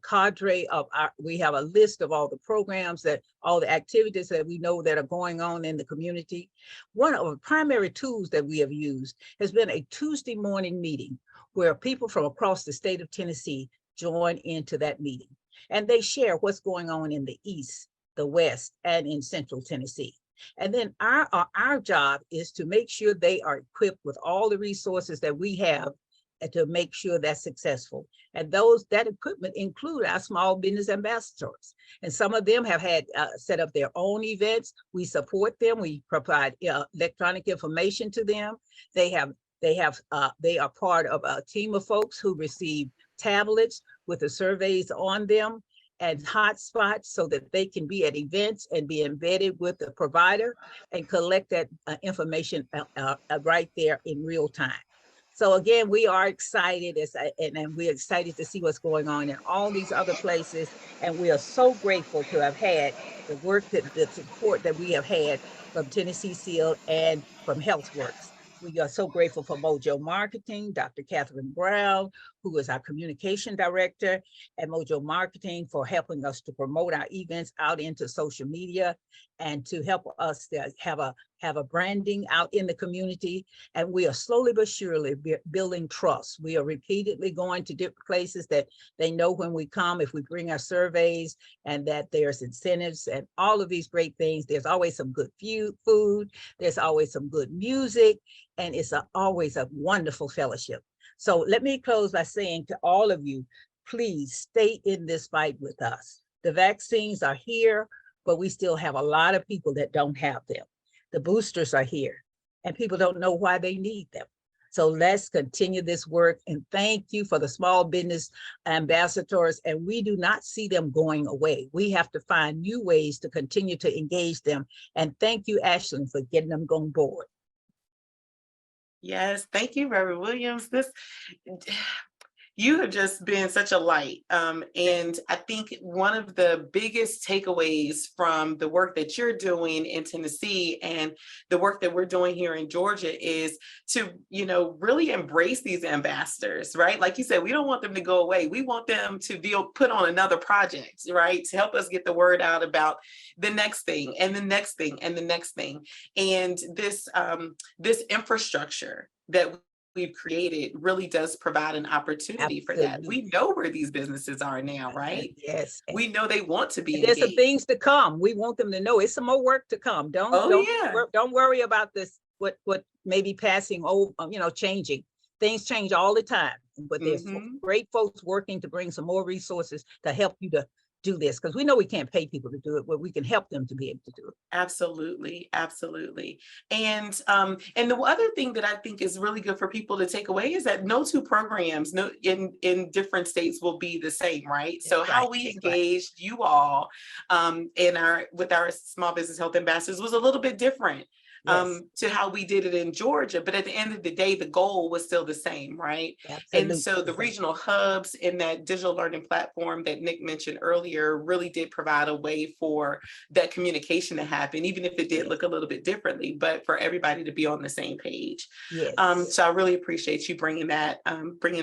cadre of we have a list of all the programs, all the activities that we know that are going on in the community. One of the primary tools that we have used has been a Tuesday morning meeting where people from across the state of Tennessee join into that meeting, and they share what's going on in the East, the West, and in Central Tennessee. And then our job is to make sure they are equipped with all the resources that we have and to make sure that's successful. And that equipment include our small business ambassadors. And some of them have had set up their own events. We support them. We provide electronic information to them. They are part of a team of folks who receive tablets with the surveys on them and hotspots so that they can be at events and be embedded with the provider and collect that information right there in real time. So again, we are excited and we're excited to see what's going on in all these other places. And we are so grateful to have had the work, the support that we have had from Tennessee SEAL and from HealthWorks. We are so grateful for Mojo Marketing, Dr. Catherine Brown, who is our communication director at Mojo Marketing, for helping us to promote our events out into social media and to help us to have a branding out in the community. And we are slowly but surely building trust. We are repeatedly going to different places that they know when we come, if we bring our surveys, and that there's incentives and all of these great things. There's always some good food. There's always some good music, and it's always a wonderful fellowship. So let me close by saying to all of you, please stay in this fight with us. The vaccines are here, but we still have a lot of people that don't have them. The boosters are here, and people don't know why they need them. So let's continue this work, and thank you for the small business ambassadors, and we do not see them going away. We have to find new ways to continue to engage them, and thank you, Ashley, for getting them on board. Yes, thank you, Reverend Williams. You have just been such a light. And I think one of the biggest takeaways from the work that you're doing in Tennessee and the work that we're doing here in Georgia is to, really embrace these ambassadors, right? Like you said, we don't want them to go away. We want them to be put on another project, right? To help us get the word out about the next thing and the next thing and the next thing. And this infrastructure that we've created really does provide an opportunity for that. We know where these businesses are now, right? Yes. We know they want to be engaged. There's some things to come. We want them to know it's some more work to come. Don't worry about this, what may be passing over, changing. Things change all the time, but there's great folks working to bring some more resources to help you to do this, because we know we can't pay people to do it, but we can help them to be able to do it. Absolutely, absolutely. And the other thing that I think is really good for people to take away is that no two programs in different states will be the same, right? So how we engaged you all with our small business health ambassadors was a little bit different. To how we did it in Georgia. But at the end of the day, the goal was still the same, right? Absolutely. And so the regional hubs in that digital learning platform that Nick mentioned earlier really did provide a way for that communication to happen, even if it did look a little bit differently, but for everybody to be on the same page. So I really appreciate you bringing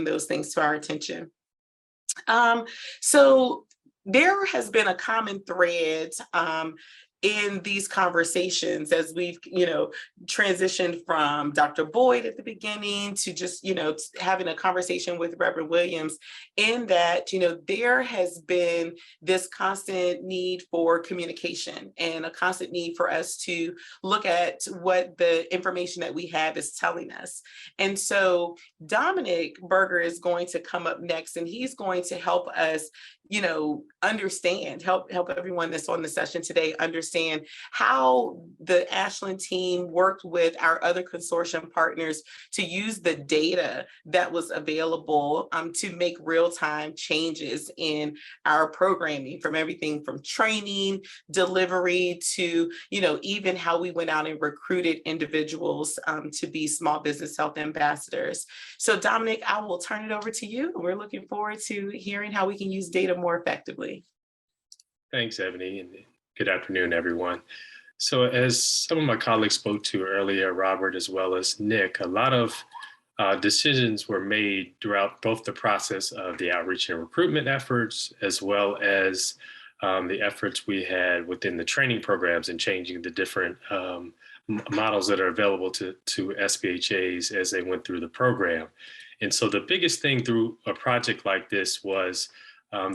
those things to our attention. So there has been a common thread in these conversations as we've, transitioned from Dr. Boyd at the beginning to just, having a conversation with Reverend Williams, in that, there has been this constant need for communication and a constant need for us to look at what the information that we have is telling us. And so Dominic Berger is going to come up next, and he's going to help us, understand, help everyone that's on the session today understand how the Ashland team worked with our other consortium partners to use the data that was available to make real-time changes in our programming, from everything from training, delivery, to, even how we went out and recruited individuals to be small business health ambassadors. So Dominic, I will turn it over to you. We're looking forward to hearing how we can use data more effectively. Thanks, Ebony, and good afternoon, everyone. So as some of my colleagues spoke to earlier, Robert, as well as Nick, a lot of decisions were made throughout both the process of the outreach and recruitment efforts, as well as the efforts we had within the training programs and changing the different models that are available to SBHAs as they went through the program. And so the biggest thing through a project like this was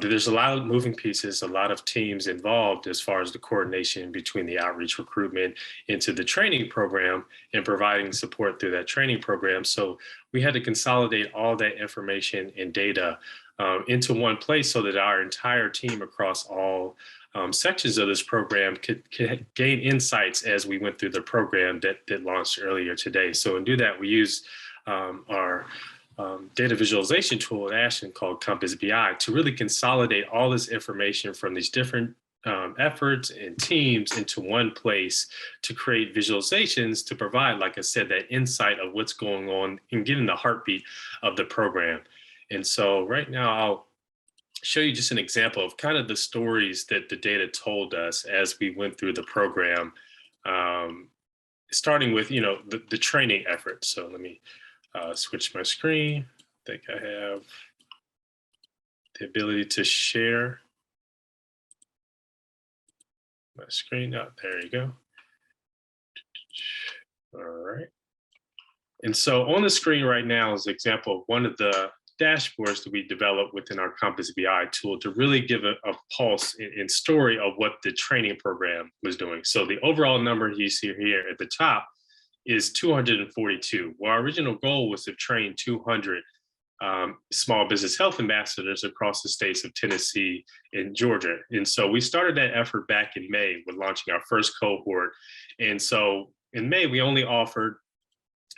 there's a lot of moving pieces, a lot of teams involved as far as the coordination between the outreach recruitment into the training program and providing support through that training program. So we had to consolidate all that information and data into one place so that our entire team across all sections of this program could gain insights as we went through the program that launched earlier today. So to do that, we used our data visualization tool at Ashland called Compass BI to really consolidate all this information from these different efforts and teams into one place to create visualizations to provide, like I said, that insight of what's going on and getting the heartbeat of the program. And so right now I'll show you just an example of kind of the stories that the data told us as we went through the program. starting with, the training effort. So let me switch my screen. I think I have the ability to share my screen. Oh, there you go. All right. And so on the screen right now is an example of one of the dashboards that we developed within our Compass BI tool to really give a pulse and story of what the training program was doing. So the overall number you see here at the top is 242. Well, our original goal was to train 200 small business health ambassadors across the states of Tennessee and Georgia. And so we started that effort back in May with launching our first cohort. And so in May, we only offered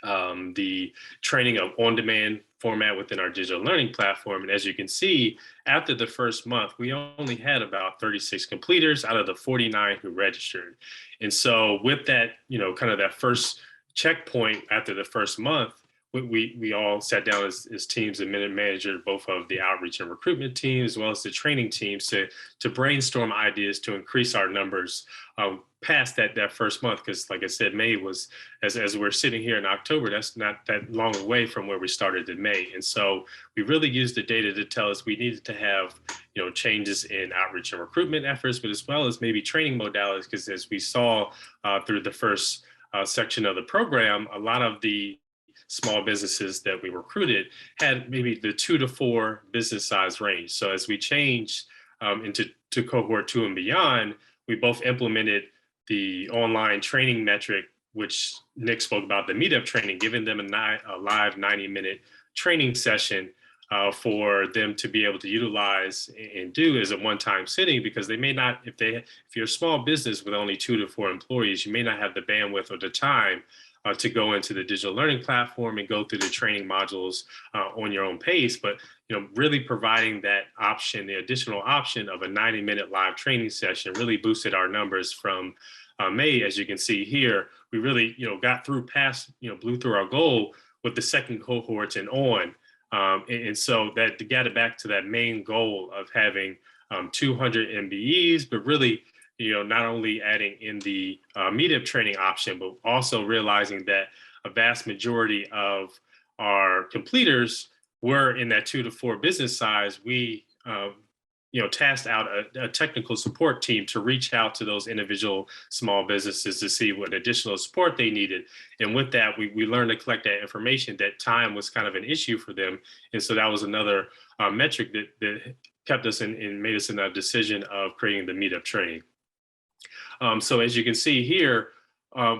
the training of on-demand format within our digital learning platform. And as you can see, after the first month, we only had about 36 completers out of the 49 who registered. And so with that, kind of that first checkpoint after the first month, we all sat down as teams and managers, both of the outreach and recruitment team, as well as the training teams to brainstorm ideas to increase our numbers past that first month. Because like I said, May was, as we're sitting here in October, that's not that long away from where we started in May. And so we really used the data to tell us we needed to have, changes in outreach and recruitment efforts, but as well as maybe training modalities, because as we saw through the first section of the program, a lot of the small businesses that we recruited had maybe the 2 to 4 business size range. So as we changed into cohort 2 and beyond, we both implemented the online training metric, which Nick spoke about, the meetup training, giving them a live 90-minute training session for them to be able to utilize and do as a one-time sitting, because they may not, if you're a small business with only 2 to 4 employees, you may not have the bandwidth or the time to go into the digital learning platform and go through the training modules on your own pace. But really providing that option, the additional option of a 90-minute live training session, really boosted our numbers from May. As you can see here, we really got through blew through our goal with the second cohorts and on. And so that got it back to that main goal of having 200 MBEs, but really not only adding in the meetup training option, but also realizing that a vast majority of our completers were in that 2 to 4 business size. We, tasked out a technical support team to reach out to those individual small businesses to see what additional support they needed. And with that, we learned to collect that information. That time was kind of an issue for them. And so that was another metric that kept us and made us in a decision of creating the meetup training. So as you can see here,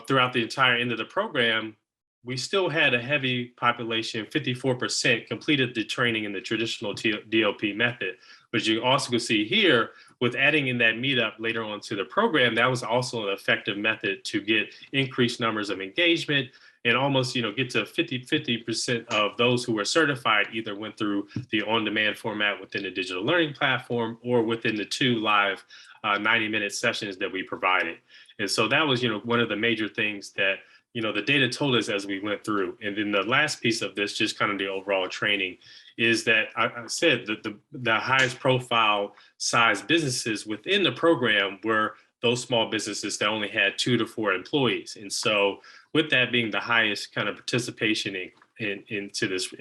throughout the entire end of the program, we still had a heavy population. 54% completed the training in the traditional DLP method. But you also can see here, with adding in that meetup later on to the program, that was also an effective method to get increased numbers of engagement and almost get to 50% of those who were certified either went through the on-demand format within the digital learning platform or within the 2 live 90-minute sessions that we provided. And so that was one of the major things that the data told us as we went through. And then the last piece of this, just kind of the overall training, is that I said that the highest profile size businesses within the program were those small businesses that only had 2 to 4 employees. And so with that being the highest kind of participation into this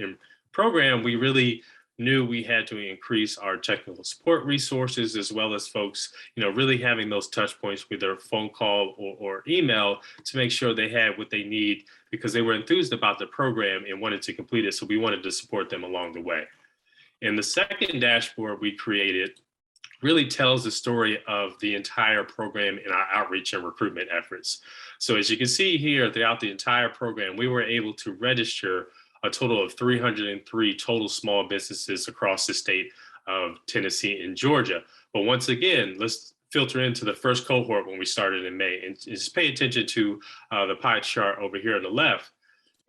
program, we really knew we had to increase our technical support resources, as well as folks, really having those touch points with their phone call or email to make sure they had what they need, because they were enthused about the program and wanted to complete it. So we wanted to support them along the way. And the second dashboard we created really tells the story of the entire program in our outreach and recruitment efforts. So as you can see here, throughout the entire program, we were able to register a total of 303 total small businesses across the state of Tennessee and Georgia. But once again, let's filter into the first cohort when we started in May, and just pay attention to the pie chart over here on the left.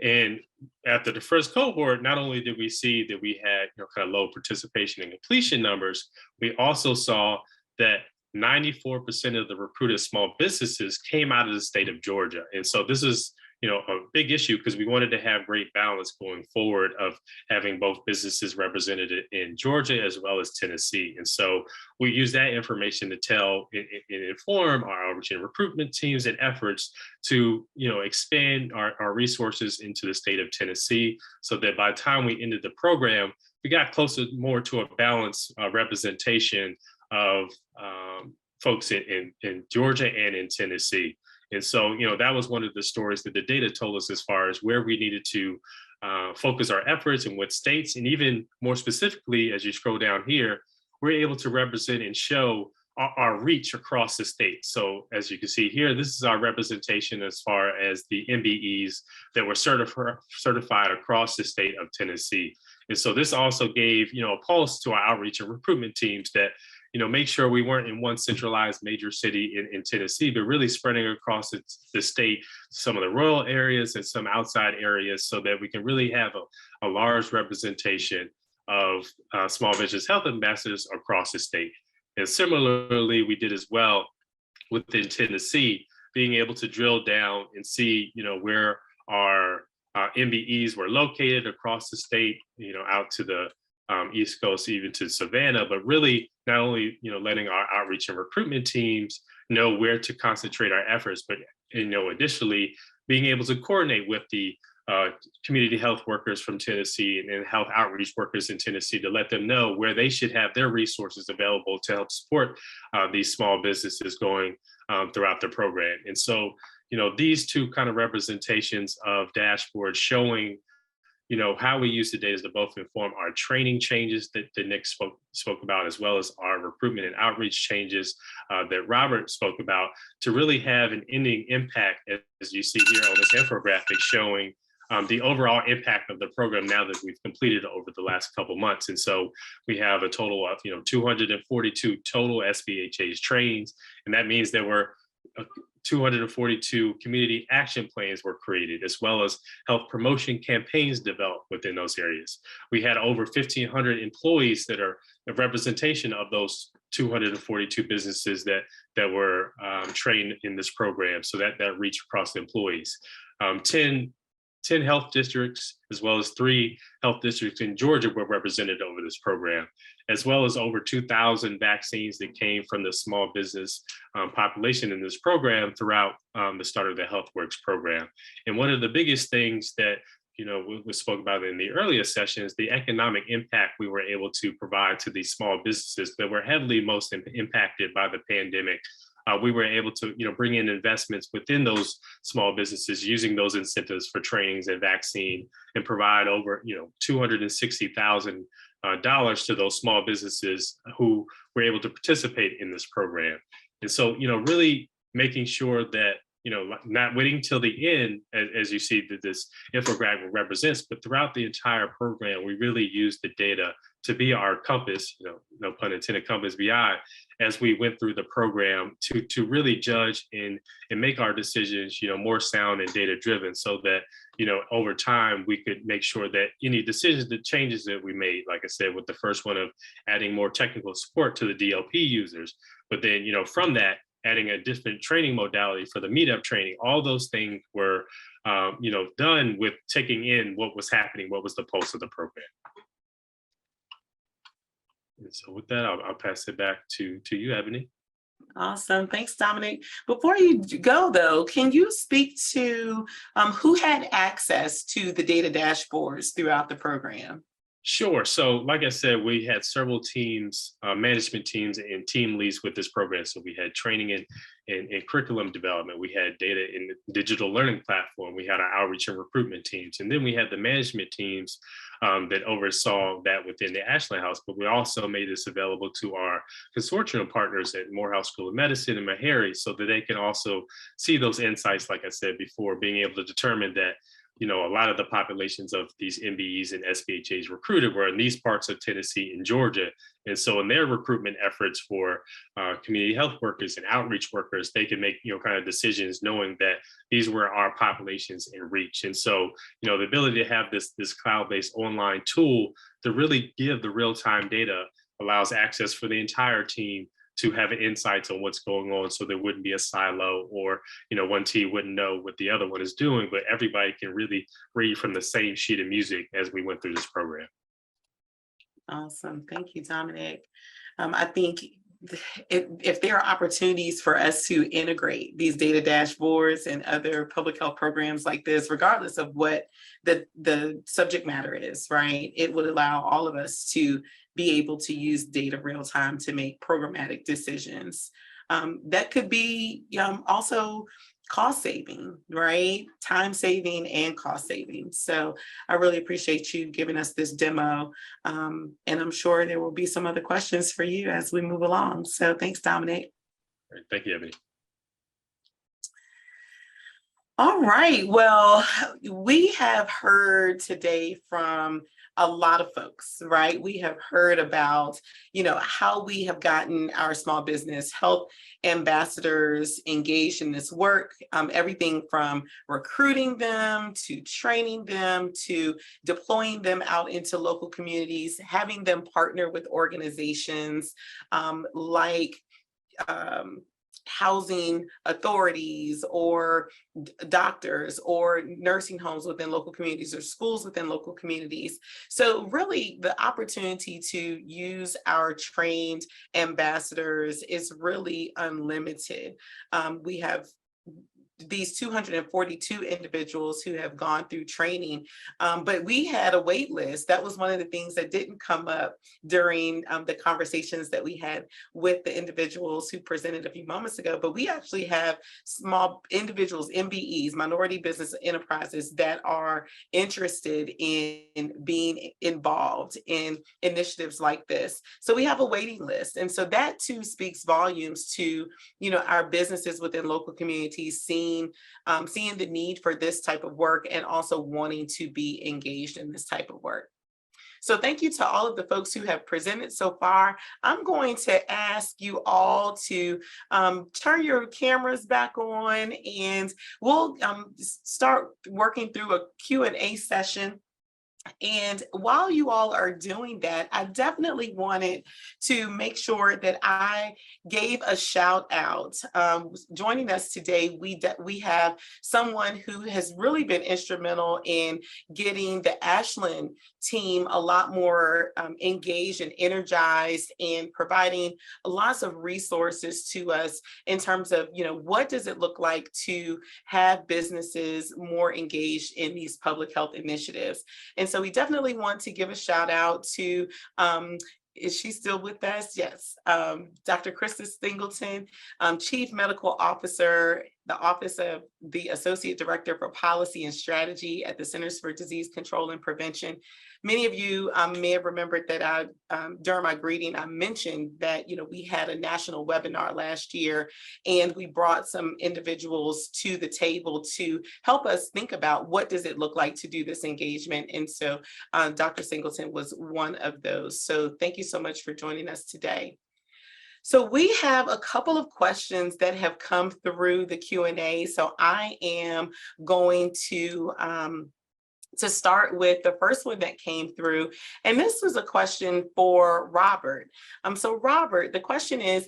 And after the first cohort, not only did we see that we had kind of low participation and completion numbers, we also saw that 94% of the recruited small businesses came out of the state of Georgia. And so this is a big issue because we wanted to have great balance going forward of having both businesses represented in Georgia as well as Tennessee. And so we use that information to tell and inform our outreach and recruitment teams and efforts to, expand our resources into the state of Tennessee, so that by the time we ended the program, we got closer more to a balanced representation of folks in Georgia and in Tennessee. And so, that was one of the stories that the data told us as far as where we needed to focus our efforts and what states, and even more specifically, as you scroll down here, we're able to represent and show our reach across the state. So as you can see here, this is our representation as far as the MBEs that were certified across the state of Tennessee. And so this also gave, a pulse to our outreach and recruitment teams that, make sure we weren't in one centralized major city in Tennessee, but really spreading across the state, some of the rural areas and some outside areas, so that we can really have a large representation of small business health ambassadors across the state. And similarly, we did as well within Tennessee, being able to drill down and see, where our MBEs were located across the state, out to the East Coast, even to Savannah, but really not only, letting our outreach and recruitment teams know where to concentrate our efforts, but, additionally being able to coordinate with the community health workers from Tennessee and health outreach workers in Tennessee to let them know where they should have their resources available to help support these small businesses going throughout the program. And so, these two kind of representations of dashboards showing, how we use the data to both inform our training changes that Nick spoke about, as well as our recruitment and outreach changes that Robert spoke about, to really have an ending impact, as you see here on this infographic, showing the overall impact of the program now that we've completed over the last couple months. And so we have a total of 242 total SBHA's trains, and that means there were 242 community action plans were created, as well as health promotion campaigns developed within those areas. We had over 1,500 employees that are a representation of those 242 businesses that were trained in this program. So that reach across the employees. 10 health districts, as well as 3 health districts in Georgia were represented over this program, as well as over 2,000 vaccines that came from the small business population in this program throughout the start of the HealthWorks program. And one of the biggest things that we spoke about in the earlier sessions, the economic impact we were able to provide to these small businesses that were heavily most impacted by the pandemic. We were able to, bring in investments within those small businesses using those incentives for trainings and vaccine, and provide over, $260,000 to those small businesses who were able to participate in this program. And so, really making sure that, not waiting till the end, as you see that this infographic represents, but throughout the entire program, we really used the data to be our compass, no pun intended, compass BI, as we went through the program to really judge and make our decisions, more sound and data driven, so that, over time we could make sure that any decisions, the changes that we made, like I said, with the first one of adding more technical support to the DLP users, but then, from that, adding a different training modality for the meetup training, all those things were, done with taking in what was happening, what was the pulse of the program. And so with that, I'll pass it back to you, Ebony. Awesome. Thanks, Dominic. Before you go, though, can you speak to who had access to the data dashboards throughout the program? Sure. So like I said, we had several teams, management teams and team leads with this program. So we had training in curriculum development. We had data in the digital learning platform. We had our outreach and recruitment teams. And then we had the management teams that oversaw that within the Ashland House. But we also made this available to our consortium partners at Morehouse School of Medicine and Meharry, so that they can also see those insights, like I said before, being able to determine that a lot of the populations of these MBEs and SBHAs recruited were in these parts of Tennessee and Georgia. And so in their recruitment efforts for community health workers and outreach workers, they can make, kind of decisions knowing that these were our populations in reach. And so, the ability to have this cloud-based online tool to really give the real-time data allows access for the entire team to have insights on what's going on, so there wouldn't be a silo, or one team wouldn't know what the other one is doing, but everybody can really read from the same sheet of music as we went through this program. Awesome. Thank you, Dominic. I think if there are opportunities for us to integrate these data dashboards and other public health programs like this, regardless of what the subject matter is, right, it would allow all of us to be able to use data real time to make programmatic decisions. That could be also cost saving, right? Time saving and cost saving. So I really appreciate you giving us this demo. And I'm sure there will be some other questions for you as we move along. So thanks, Dominic. All right, thank you, Ebony. All right. Well, we have heard today from a lot of folks, right? We have heard about, how we have gotten our small business health ambassadors engaged in this work, everything from recruiting them to training them to deploying them out into local communities, having them partner with organizations like housing authorities or doctors or nursing homes within local communities or schools within local communities. So really the opportunity to use our trained ambassadors is really unlimited. We have these 242 individuals who have gone through training, but we had a wait list. That was one of the things that didn't come up during the conversations that we had with the individuals who presented a few moments ago. But we actually have small individuals, MBEs, minority business enterprises, that are interested in being involved in initiatives like this. So we have a waiting list. And so that too speaks volumes to, our businesses within local communities seeing the need for this type of work and also wanting to be engaged in this type of work. So thank you to all of the folks who have presented so far. I'm going to ask you all to turn your cameras back on, and we'll start working through a Q&A session. And while you all are doing that, I definitely wanted to make sure that I gave a shout out. Joining us today, we have someone who has really been instrumental in getting the Ashland team a lot more engaged and energized, and providing lots of resources to us in terms of, what does it look like to have businesses more engaged in these public health initiatives. And so we definitely want to give a shout out to, is she still with us? Yes. Dr. Krista Singleton, Chief Medical Officer, the Office of the Associate Director for Policy and Strategy at the Centers for Disease Control and Prevention. Many of you may have remembered that during my greeting, I mentioned that, we had a national webinar last year, and we brought some individuals to the table to help us think about what does it look like to do this engagement. And so Dr. Singleton was one of those. So thank you so much for joining us today. So we have a couple of questions that have come through the Q&A. So I am going to start with the first one that came through. And this was a question for Robert. So Robert, the question is,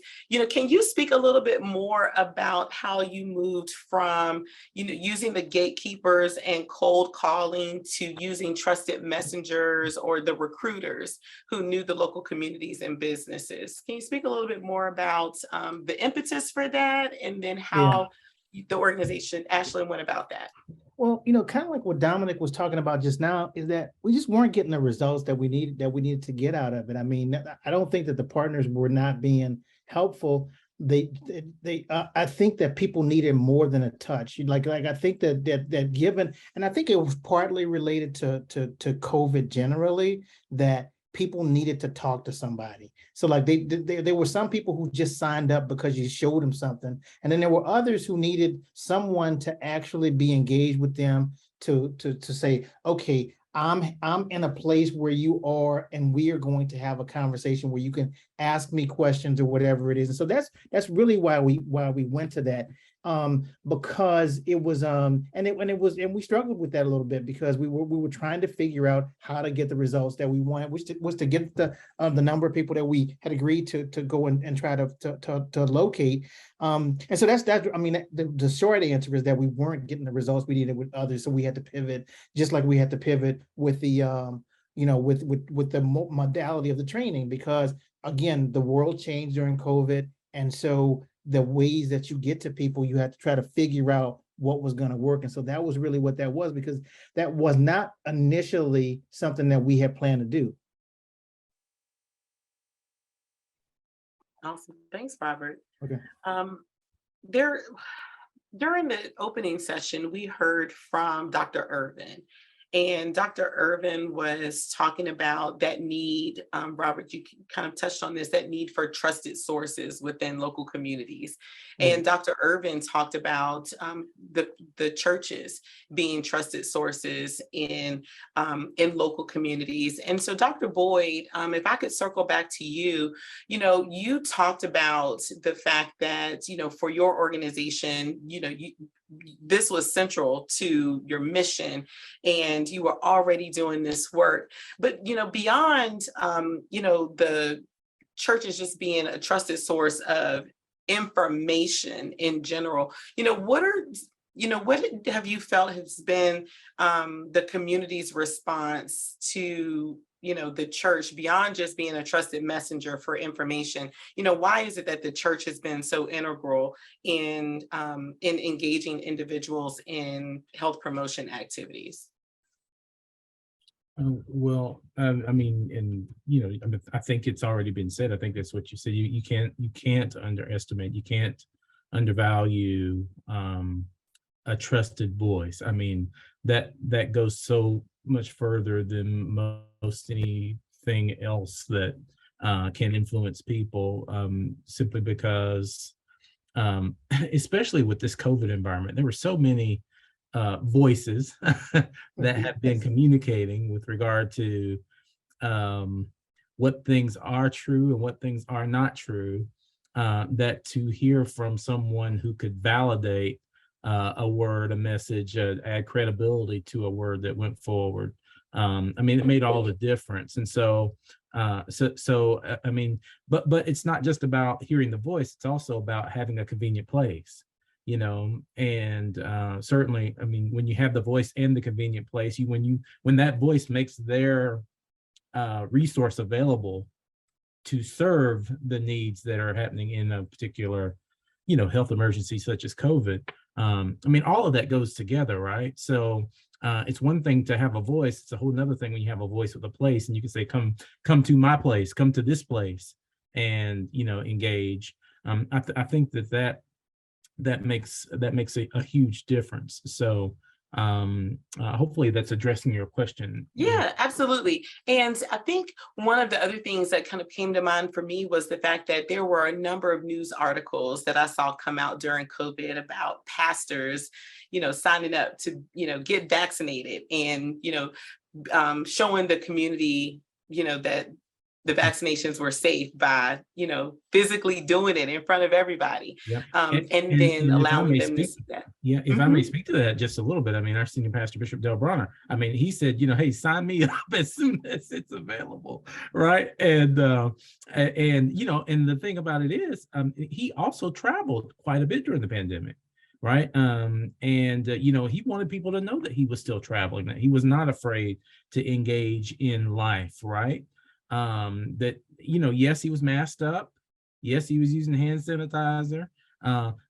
can you speak a little bit more about how you moved from, using the gatekeepers and cold calling to using trusted messengers or the recruiters who knew the local communities and businesses? Can you speak a little bit more about the impetus for that, and then how the organization Ashland went about that? Well, kind of like what Dominic was talking about just now, is that we just weren't getting the results that we needed to get out of it. I mean, I don't think that the partners were not being helpful. I think that people needed more than a touch. Like I think that given, and I think it was partly related to COVID generally, that people needed to talk to somebody. So like there were some people who just signed up because you showed them something. And then there were others who needed someone to actually be engaged with them to say, okay, I'm in a place where you are, and we are going to have a conversation where you can ask me questions or whatever it is. And so that's really why we went to that. because it was and we struggled with that a little bit because we were trying to figure out how to get the results that we wanted, which was to get the number of people that we had agreed to go and try to locate. And so that's that. I mean, the short answer is that we weren't getting the results we needed with others, so we had to pivot, just like we had to pivot with the with the modality of the training, because again, the world changed during COVID, and so the ways that you get to people, you have to try to figure out what was going to work. And so that was really what that was, because that was not initially something that we had planned to do. Awesome. Thanks, Robert. Okay. During the opening session, we heard from Dr. Irvin. And Dr. Irvin was talking about that need, Robert, you kind of touched on this, that need for trusted sources within local communities. And Dr. Irvin talked about the churches being trusted sources in local communities. And so Dr. Boyd, if I could circle back to you, you talked about the fact that, for your organization, this was central to your mission, and you were already doing this work. But beyond the churches just being a trusted source of information in general, what have you felt has been the community's response to the church, beyond just being a trusted messenger for information? Why is it that the church has been so integral in engaging individuals in health promotion activities? Well, I mean, I think it's already been said. I think that's what you said. You can't underestimate, you can't undervalue a trusted voice. I mean, that goes so much further than most anything else that can influence people, simply because, especially with this COVID environment, there were so many voices that have been communicating with regard to what things are true and what things are not true, that to hear from someone who could validate a word, a message, add credibility to a word that went forward, it made all the difference. And so I mean, but it's not just about hearing the voice, it's also about having a convenient place. And certainly, I mean, when you have the voice and the convenient place, when that voice makes their resource available to serve the needs that are happening in a particular, health emergency such as COVID, all of that goes together, right? So it's one thing to have a voice; it's a whole nother thing when you have a voice with a place, and you can say, "Come to my place, come to this place," and engage. I think that makes a huge difference. So hopefully that's addressing your question. Yeah, absolutely. And I think one of the other things that kind of came to mind for me was the fact that there were a number of news articles that I saw come out during COVID about pastors, signing up to, get vaccinated, and, showing the community, that the vaccinations were safe by, physically doing it in front of everybody. Yeah. And then allowing them to see that. Yeah, if I may speak to that just a little bit, our senior pastor, Bishop Del Bronner, he said, hey, sign me up as soon as it's available, right? And the thing about it is, he also traveled quite a bit during the pandemic, right? He wanted people to know that he was still traveling, that he was not afraid to engage in life, right? That, yes, he was masked up. Yes, he was using hand sanitizer,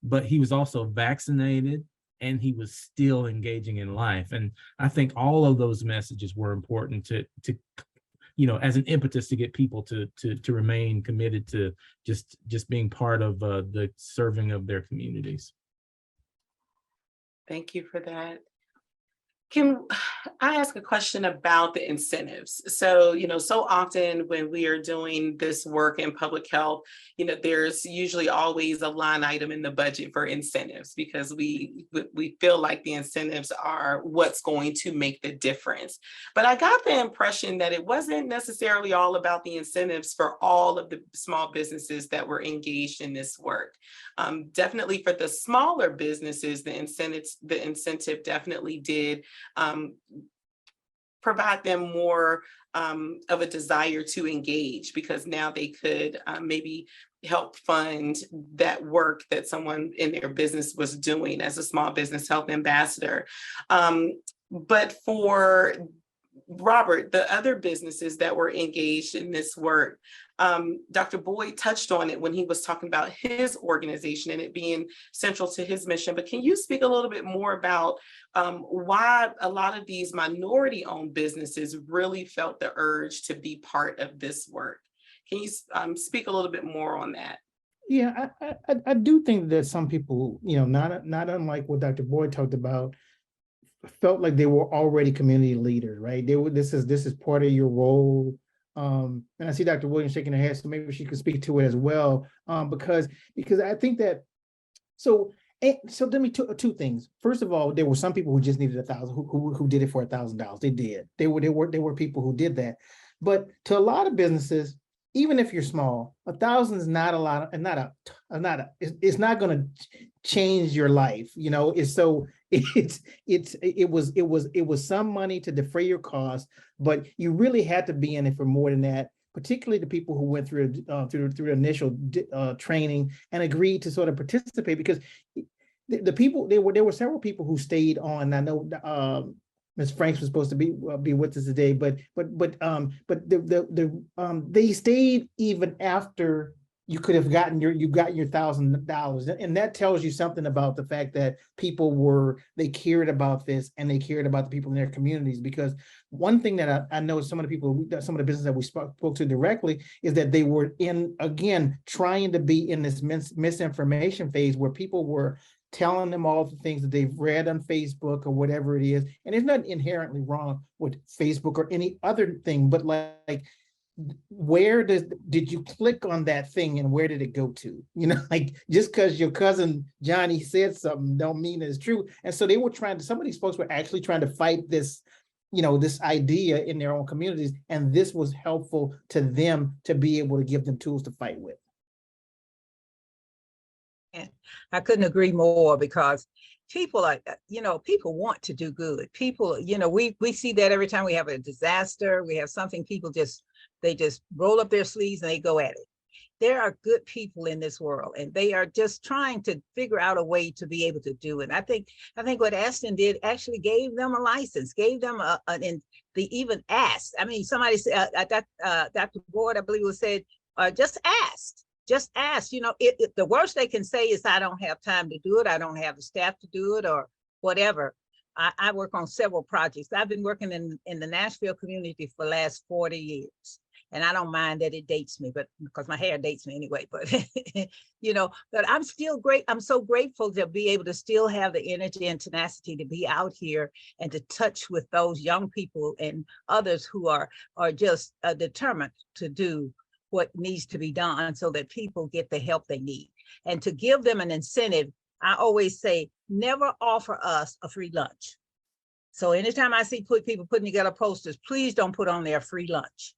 but he was also vaccinated, and he was still engaging in life. And I think all of those messages were important to as an impetus to get people to remain committed to just being part of the serving of their communities. Thank you for that. Can I ask a question about the incentives? So, so often when we are doing this work in public health, there's usually always a line item in the budget for incentives because we feel like the incentives are what's going to make the difference. But I got the impression that it wasn't necessarily all about the incentives for all of the small businesses that were engaged in this work. Definitely for the smaller businesses, the incentive definitely did provide them more of a desire to engage because now they could maybe help fund that work that someone in their business was doing as a small business health ambassador. But for Robert, the other businesses that were engaged in this work, Dr. Boyd touched on it when he was talking about his organization and it being central to his mission. But can you speak a little bit more about why a lot of these minority-owned businesses really felt the urge to be part of this work? Can you speak a little bit more on that? Yeah, I do think that some people, not unlike what Dr. Boyd talked about, felt like they were already community leaders, right? This is part of your role. And I see Dr. Williams shaking her head, so maybe she could speak to it as well. Because I think that so let me two things. First of all, there were some people who just needed 1,000 who did it for $1,000. They did. There were people who did that. But to a lot of businesses, even if you're small, 1,000 is not a lot, and it's not going to change your life. It was some money to defray your costs, but you really had to be in it for more than that. Particularly the people who went through initial training and agreed to sort of participate, because the people there were several people who stayed on. I know Ms. Franks was supposed to be with us today, but they stayed even after you could have gotten your $1,000, and that tells you something about the fact that people they cared about this and they cared about the people in their communities. Because one thing that I know some of the businesses that we spoke to directly is that they were trying to be in this misinformation phase where people were telling them all the things that they've read on Facebook or whatever it is. And there's nothing inherently wrong with Facebook or any other thing, but like, where did you click on that thing and where did it go to? Like, just because your cousin Johnny said something don't mean it's true. And so some of these folks were actually trying to fight this, this idea in their own communities. And this was helpful to them to be able to give them tools to fight with. I couldn't agree more, because people are, people want to do good. People, we see that every time we have a disaster, we have something, they just roll up their sleeves and they go at it. There are good people in this world, and they are just trying to figure out a way to be able to do it. I think what Aston did actually gave them a license, gave them they even asked. I mean, somebody said, Dr. Boyd, I believe, said, just ask. Just ask. The worst they can say is, I don't have time to do it. I don't have the staff to do it, or whatever. I work on several projects. I've been working in the Nashville community for the last 40 years. And I don't mind that it dates me, but because my hair dates me anyway, but but I'm still great. I'm so grateful to be able to still have the energy and tenacity to be out here and to touch with those young people and others who are just determined to do what needs to be done so that people get the help they need. And to give them an incentive, I always say, never offer us a free lunch. So anytime I see people putting together posters, please don't put on their free lunch.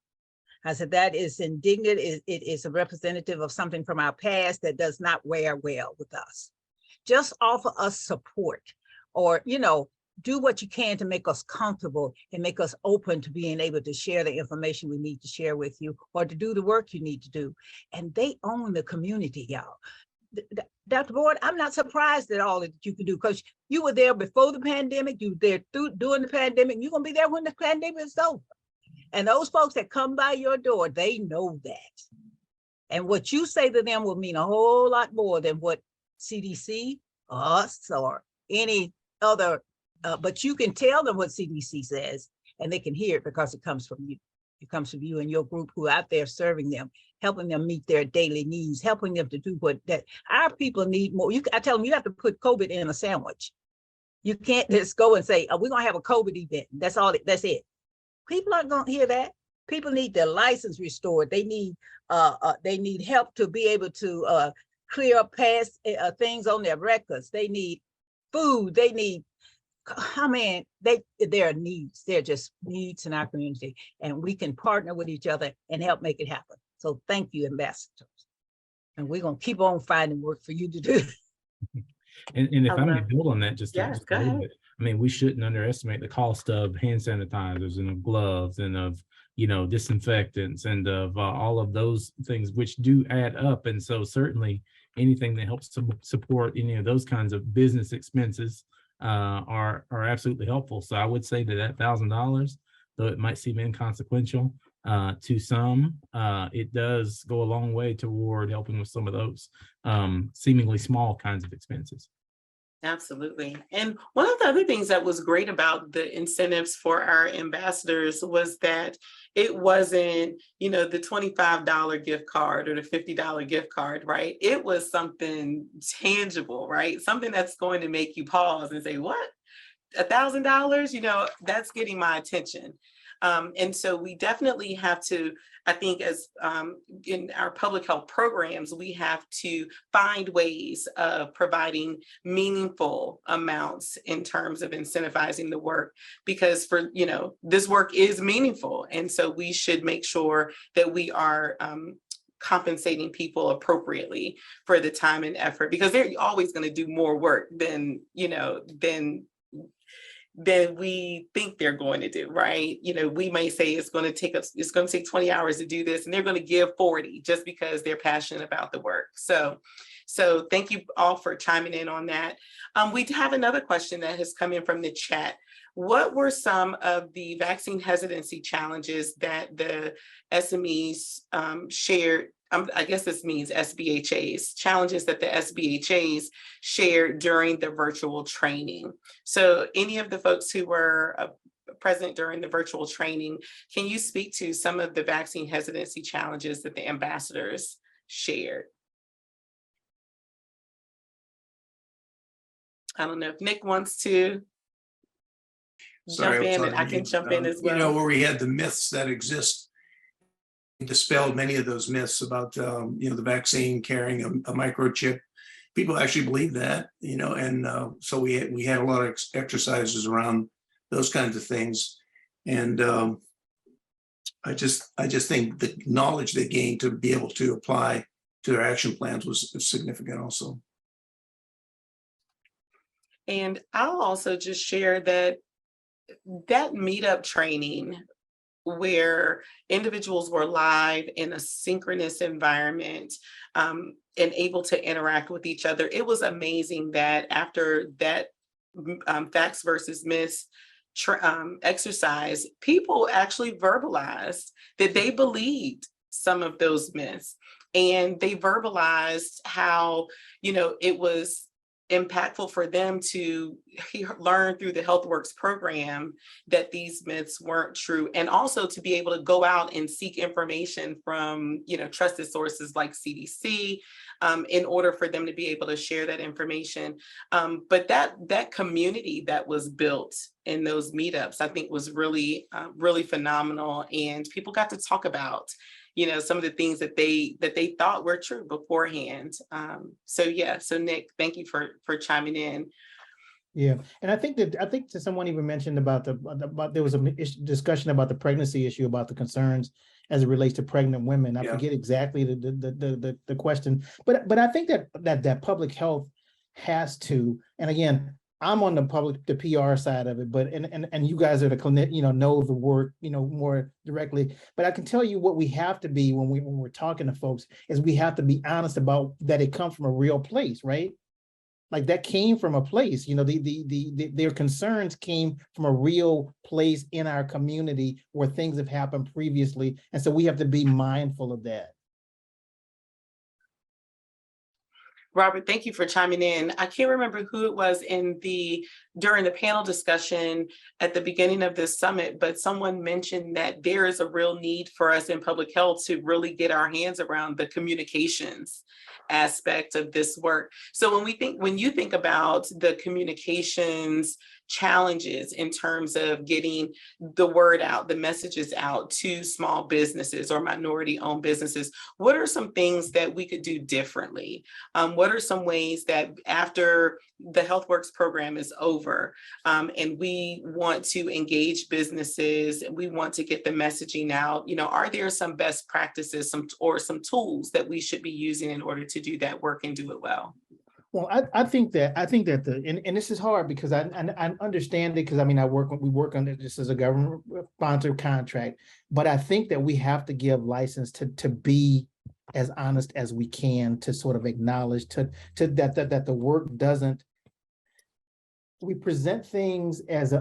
I said, that is indignant. It is a representative of something from our past that does not wear well with us. Just offer us support, or, do what you can to make us comfortable and make us open to being able to share the information we need to share with you, or to do the work you need to do. And they own the community, y'all. Dr. Boyd, I'm not surprised at all that you can do, because you were there before the pandemic, you were there during the pandemic, you're gonna be there when the pandemic is over. And those folks that come by your door, they know that. And what you say to them will mean a whole lot more than what CDC, us, or any other, but you can tell them what CDC says, and they can hear it because it comes from you. It comes from you and your group who are out there serving them, helping them meet their daily needs, helping them to do that our people need more. I tell them, you have to put COVID in a sandwich. You can't just go and say, oh, we're gonna have a COVID event. That's all, that's it. People aren't gonna hear that. People need their license restored. They need help to be able to clear up past things on their records. They need food. They need, I mean, there are needs. They're just needs in our community, and we can partner with each other and help make it happen. So thank you, ambassadors. And we're gonna keep on finding work for you to do. And if I I may love- build on that just Yes, a go little ahead. bit, I mean, we shouldn't underestimate the cost of hand sanitizers and of gloves and of, you know, disinfectants and of all of those things, which do add up. And so certainly anything that helps to support any of those kinds of business expenses are absolutely helpful. So I would say that $1,000, though it might seem inconsequential to some, it does go a long way toward helping with some of those seemingly small kinds of expenses. Absolutely. And one of the other things that was great about the incentives for our ambassadors was that it wasn't, you know, the $25 gift card or the $50 gift card, right? It was something tangible, right? Something that's going to make you pause and say, what? $1,000, you know, that's getting my attention. And so we definitely have to, I think, as in our public health programs, we have to find ways of providing meaningful amounts in terms of incentivizing the work, because for, you know, this work is meaningful. And so we should make sure that we are compensating people appropriately for the time and effort, because they're always going to do more work than, you know, than we think they're going to do, right? You know, we may say it's going to take 20 hours to do this, and they're going to give 40 just because they're passionate about the work. So thank you all for chiming in on that. We have another question that has come in from the chat. What were some of the vaccine hesitancy challenges that the SMEs shared? I guess this means SBHAs, challenges that the SBHAs shared during the virtual training. So any of the folks who were present during the virtual training, can you speak to some of the vaccine hesitancy challenges that the ambassadors shared? I don't know if Nick wants to jump in, and I can jump in as well. You know, where we had the myths that exist, dispelled many of those myths about you know, the vaccine carrying a microchip. People actually believe that, you know, and so we had a lot of exercises around those kinds of things. And I just think the knowledge they gained to be able to apply to their action plans was significant also. And I'll also just share that meetup training, where individuals were live in a synchronous environment and able to interact with each other. It was amazing that after that facts versus myths exercise, people actually verbalized that they believed some of those myths, and they verbalized how, you know, it was impactful for them to learn through the HealthWorks program that these myths weren't true, and also to be able to go out and seek information from, you know, trusted sources like CDC in order for them to be able to share that information. But that community that was built in those meetups, I think, was really really phenomenal, and people got to talk about, you know, some of the things that they thought were true beforehand. So Nick, thank you for chiming in. Yeah, and I think that someone even mentioned about there was a discussion about the pregnancy issue, about the concerns as it relates to pregnant women. I forget exactly the question, but I think that public health has to, and again, I'm on the PR side of it, but and you guys are the clinic, you know the work, you know, more directly. But I can tell you what we have to be when we're talking to folks is we have to be honest about that it comes from a real place, right? Like that came from a place, you know, their concerns came from a real place in our community where things have happened previously. And so we have to be mindful of that. Robert, thank you for chiming in. I can't remember who it was during the panel discussion at the beginning of this summit, but someone mentioned that there is a real need for us in public health to really get our hands around the communications aspect of this work. So when you think about the communications challenges in terms of getting the word out, the messages out to small businesses or minority-owned businesses, what are some things that we could do differently? What are some ways that after the HealthWorks program is over and we want to engage businesses, and we want to get the messaging out, are there some best practices, some tools that we should be using in order to do that work and do it well? Well, I think that and this is hard because I understand it, because we work on this as a government sponsored contract, but I think that we have to give license to be as honest as we can, to sort of acknowledge that the work doesn't. We present things as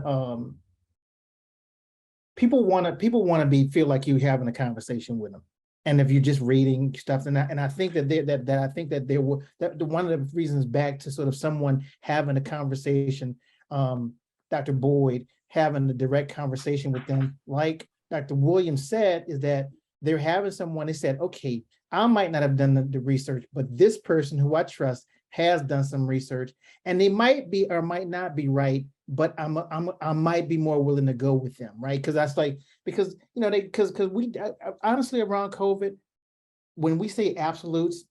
people want to feel like you're having a conversation with them. And if you're just reading stuff, and I think that one of the reasons back to sort of someone having a conversation, Dr. Boyd having a direct conversation with them, like Dr. Williams said, is that they're having someone, they said, okay, I might not have done the research, but this person who I trust has done some research, and they might be or might not be right, but I might be more willing to go with them, right? Because that's because we honestly, around COVID, when we say absolutes,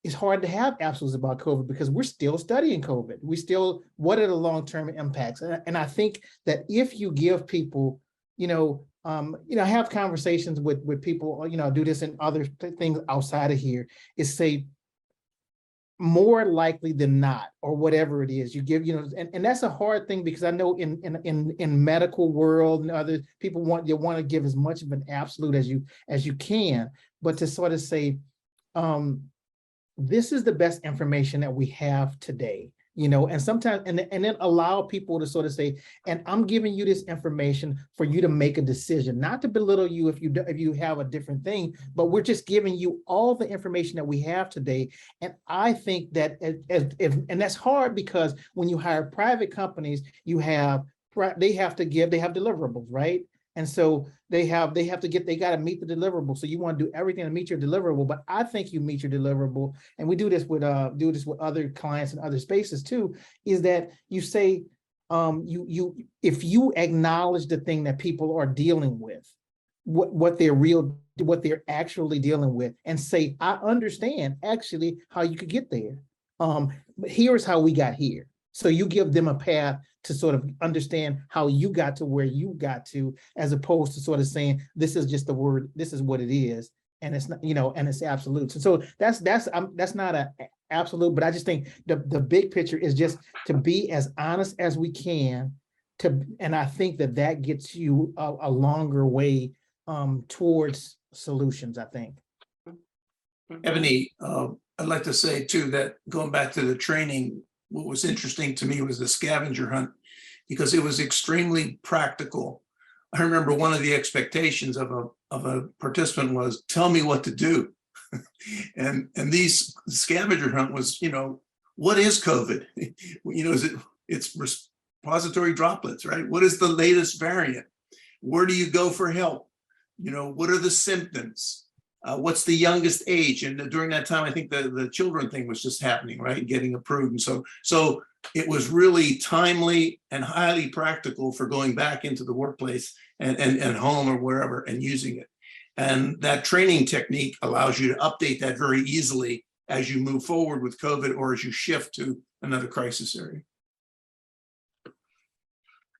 it's hard to have absolutes about COVID because we're still studying COVID. What are the long-term impacts? And I think that if you give people, have conversations with people, do this and other things outside of here, is say, more likely than not, or whatever it is you give, and that's a hard thing, because I know in medical world and other people want to give as much of an absolute as you can, but to sort of say, this is the best information that we have today, and sometimes, and then allow people to sort of say, and I'm giving you this information for you to make a decision, not to belittle you if you have a different thing, but we're just giving you all the information that we have today. And I think that and that's hard, because when you hire private companies, they have deliverables, right? And so they got to meet the deliverable. So you want to do everything to meet your deliverable, but I think you meet your deliverable. And we do this with other clients and other spaces too, is that you say, if you acknowledge the thing that people are dealing with, what they're actually dealing with, and say, I understand actually how you could get there. But here's how we got here. So you give them a path to sort of understand how you got to where you got to, as opposed to sort of saying, this is just the word, this is what it is, and it's not, and it's absolute. So that's not an absolute, but I just think the big picture is just to be as honest as we can, and I think that gets you a longer way towards solutions, I think. Ebony, I'd like to say too, that going back to the training, what was interesting to me was the scavenger hunt, because it was extremely practical. I remember one of the expectations of a participant was, tell me what to do. and these scavenger hunt was, what is COVID? It's repository droplets, right? What is the latest variant? Where do you go for help? What are the symptoms? What's the youngest age? And during that time, I think the children thing was just happening, right? Getting approved. And so it was really timely and highly practical for going back into the workplace and home or wherever and using it. And that training technique allows you to update that very easily as you move forward with COVID or as you shift to another crisis area.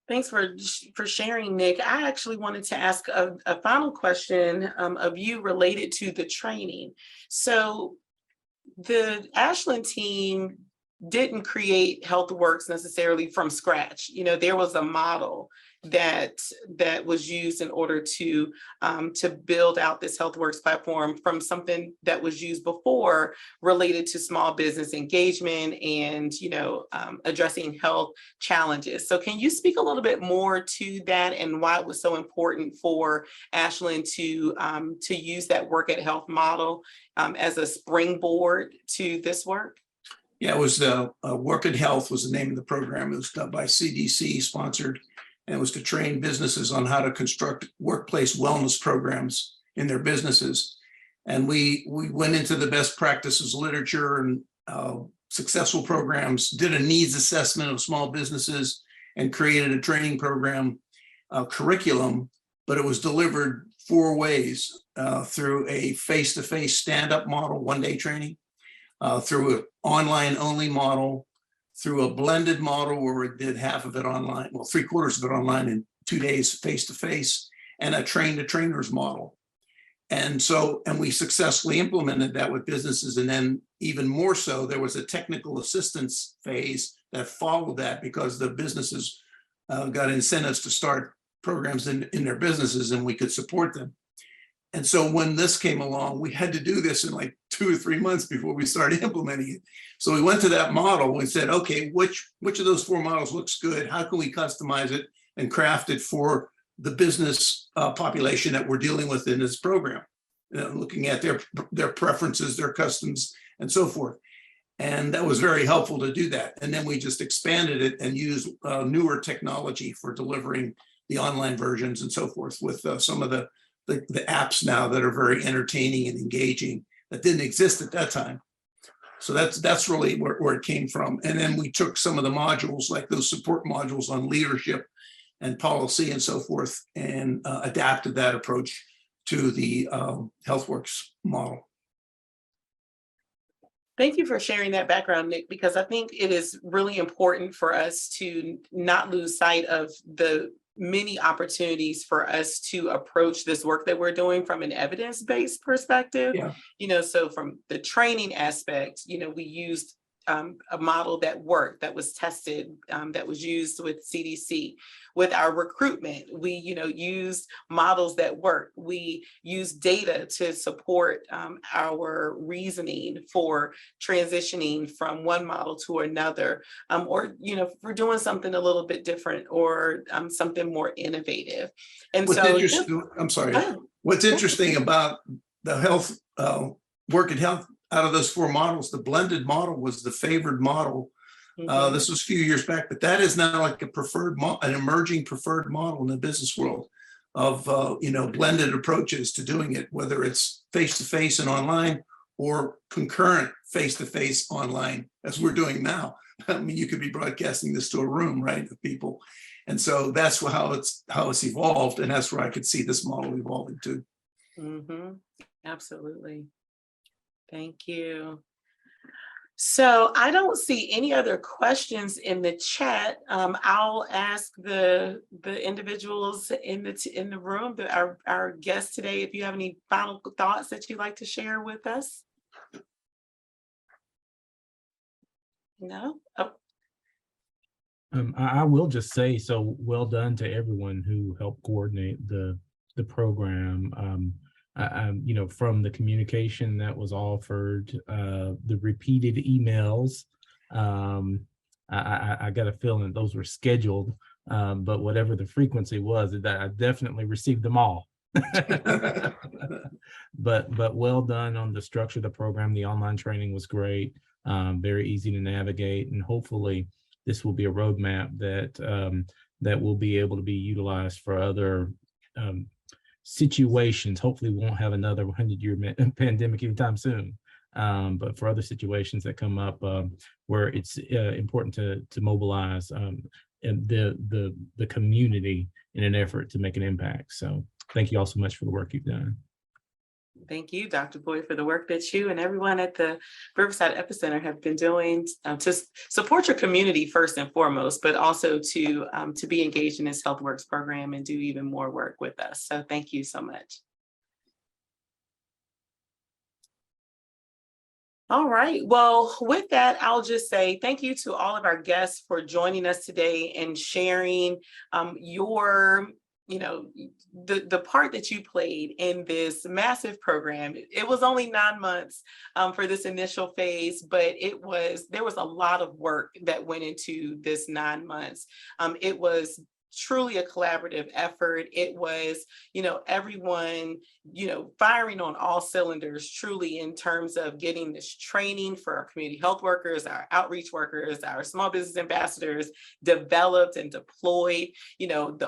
Thanks for sharing, Nick. I actually wanted to ask a final question of you related to the training. So the Ashland team didn't create HealthWorks necessarily from scratch. There was a model that was used in order to build out this HealthWorks platform from something that was used before related to small business engagement and addressing health challenges. So can you speak a little bit more to that and why it was so important for Ashland to use that Work at Health model as a springboard to this work? Yeah, it was Work at Health was the name of the program. It was done by CDC, sponsored, and it was to train businesses on how to construct workplace wellness programs in their businesses. And we went into the best practices literature and successful programs, did a needs assessment of small businesses, and created a training program curriculum, but it was delivered 4 ways, through a face-to-face stand-up model, 1-day training, through an online only model, through a blended model where we did half of it online, well, 3/4 of it online and 2 days face-to-face, and a train-to-trainers model. And we successfully implemented that with businesses. And then even more so, there was a technical assistance phase that followed that, because the businesses got incentives to start programs in their businesses, and we could support them. And so when this came along, we had to do this in like 2 or 3 months before we started implementing it. So we went to that model and said, okay, which of those 4 models looks good? How can we customize it and craft it for the business population that we're dealing with in this program? Looking at their preferences, their customs, and so forth. And that was very helpful to do that. And then we just expanded it and used newer technology for delivering the online versions and so forth, with some of the apps now that are very entertaining and engaging that didn't exist at that time. So that's really where it came from. And then we took some of the modules, like those support modules on leadership and policy and so forth, and adapted that approach to the HealthWorks model. Thank you for sharing that background, Nick, because I think it is really important for us to not lose sight of the many opportunities for us to approach this work that we're doing from an evidence-based perspective. Yeah. So from the training aspect, we used a model that worked, that was tested, that was used with CDC. With our recruitment, we used models that work. We use data to support our reasoning for transitioning from one model to another, or if we're doing something a little bit different, or something more innovative. And I'm sorry. What's interesting about the health Work at Health, out of those 4 models, the blended model was the favored model. This was a few years back, but that is now like an emerging preferred model in the business world of blended approaches to doing it, whether it's face-to-face and online, or concurrent face-to-face online, as we're doing now. I mean, you could be broadcasting this to a room, right, of people. And so that's how it's evolved, and that's where I could see this model evolving to. Absolutely. Thank you. So I don't see any other questions in the chat. I'll ask the individuals in the room, our guests today, if you have any final thoughts that you'd like to share with us. No? Oh. I will just say, so well done to everyone who helped coordinate the program. From the communication that was offered, the repeated emails, I got a feeling those were scheduled, but whatever the frequency was, that I definitely received them all. But well done on the structure of the program. The online training was great, very easy to navigate, and hopefully this will be a roadmap that will be able to be utilized for other situations. Hopefully we won't have another 100-year pandemic anytime soon, but for other situations that come up where it's important to mobilize the community in an effort to make an impact. So thank you all so much for the work you've done. Thank you, Dr. Boyd, for the work that you and everyone at the Riverside Epicenter have been doing to support your community first and foremost, but also to be engaged in this HealthWorks program and do even more work with us. So thank you so much. All right. Well, with that, I'll just say thank you to all of our guests for joining us today and sharing the part that you played in this massive program. It was only 9 months for this initial phase, but there was a lot of work that went into this 9 months. It was truly a collaborative effort. It was, everyone, firing on all cylinders, truly, in terms of getting this training for our community health workers, our outreach workers, our small business ambassadors developed and deployed,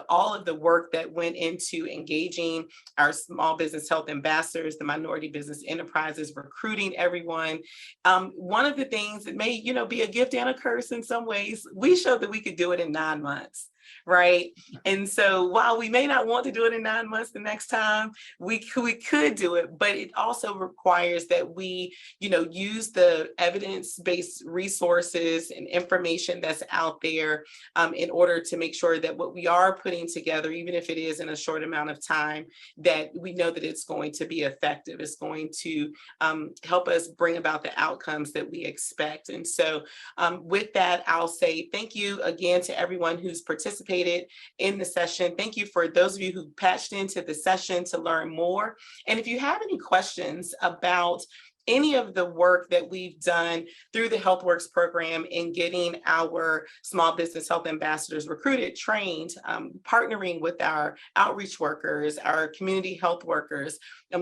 all of the work that went into engaging our small business health ambassadors, the minority business enterprises, recruiting everyone. One of the things that may, be a gift and a curse in some ways, we showed that we could do it in 9 months. Right. And so while we may not want to do it in 9 months the next time, we could do it, but it also requires that we, use the evidence-based resources and information that's out there in order to make sure that what we are putting together, even if it is in a short amount of time, that we know that it's going to be effective. It's going to help us bring about the outcomes that we expect. And so with that, I'll say thank you again to everyone who's participated in the session. Thank you for those of you who patched into the session to learn more. And if you have any questions about any of the work that we've done through the HealthWorks program in getting our small business health ambassadors recruited, trained, partnering with our outreach workers, our community health workers,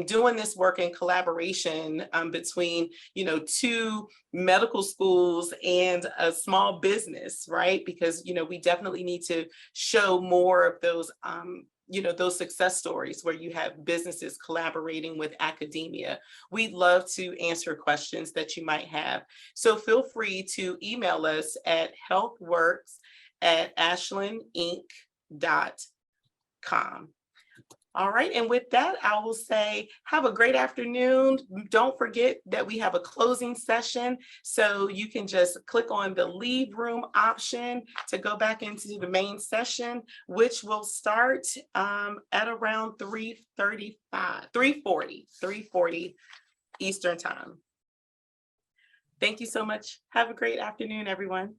doing this work in collaboration between, 2 medical schools and a small business, right? Because, we definitely need to show more of those those success stories where you have businesses collaborating with academia. We'd love to answer questions that you might have. So feel free to email us at healthworks@ashlandinc.com. All right, and with that, I will say, have a great afternoon. Don't forget that we have a closing session, so you can just click on the leave room option to go back into the main session, which will start at around 3:40 Eastern time. Thank you so much. Have a great afternoon, everyone.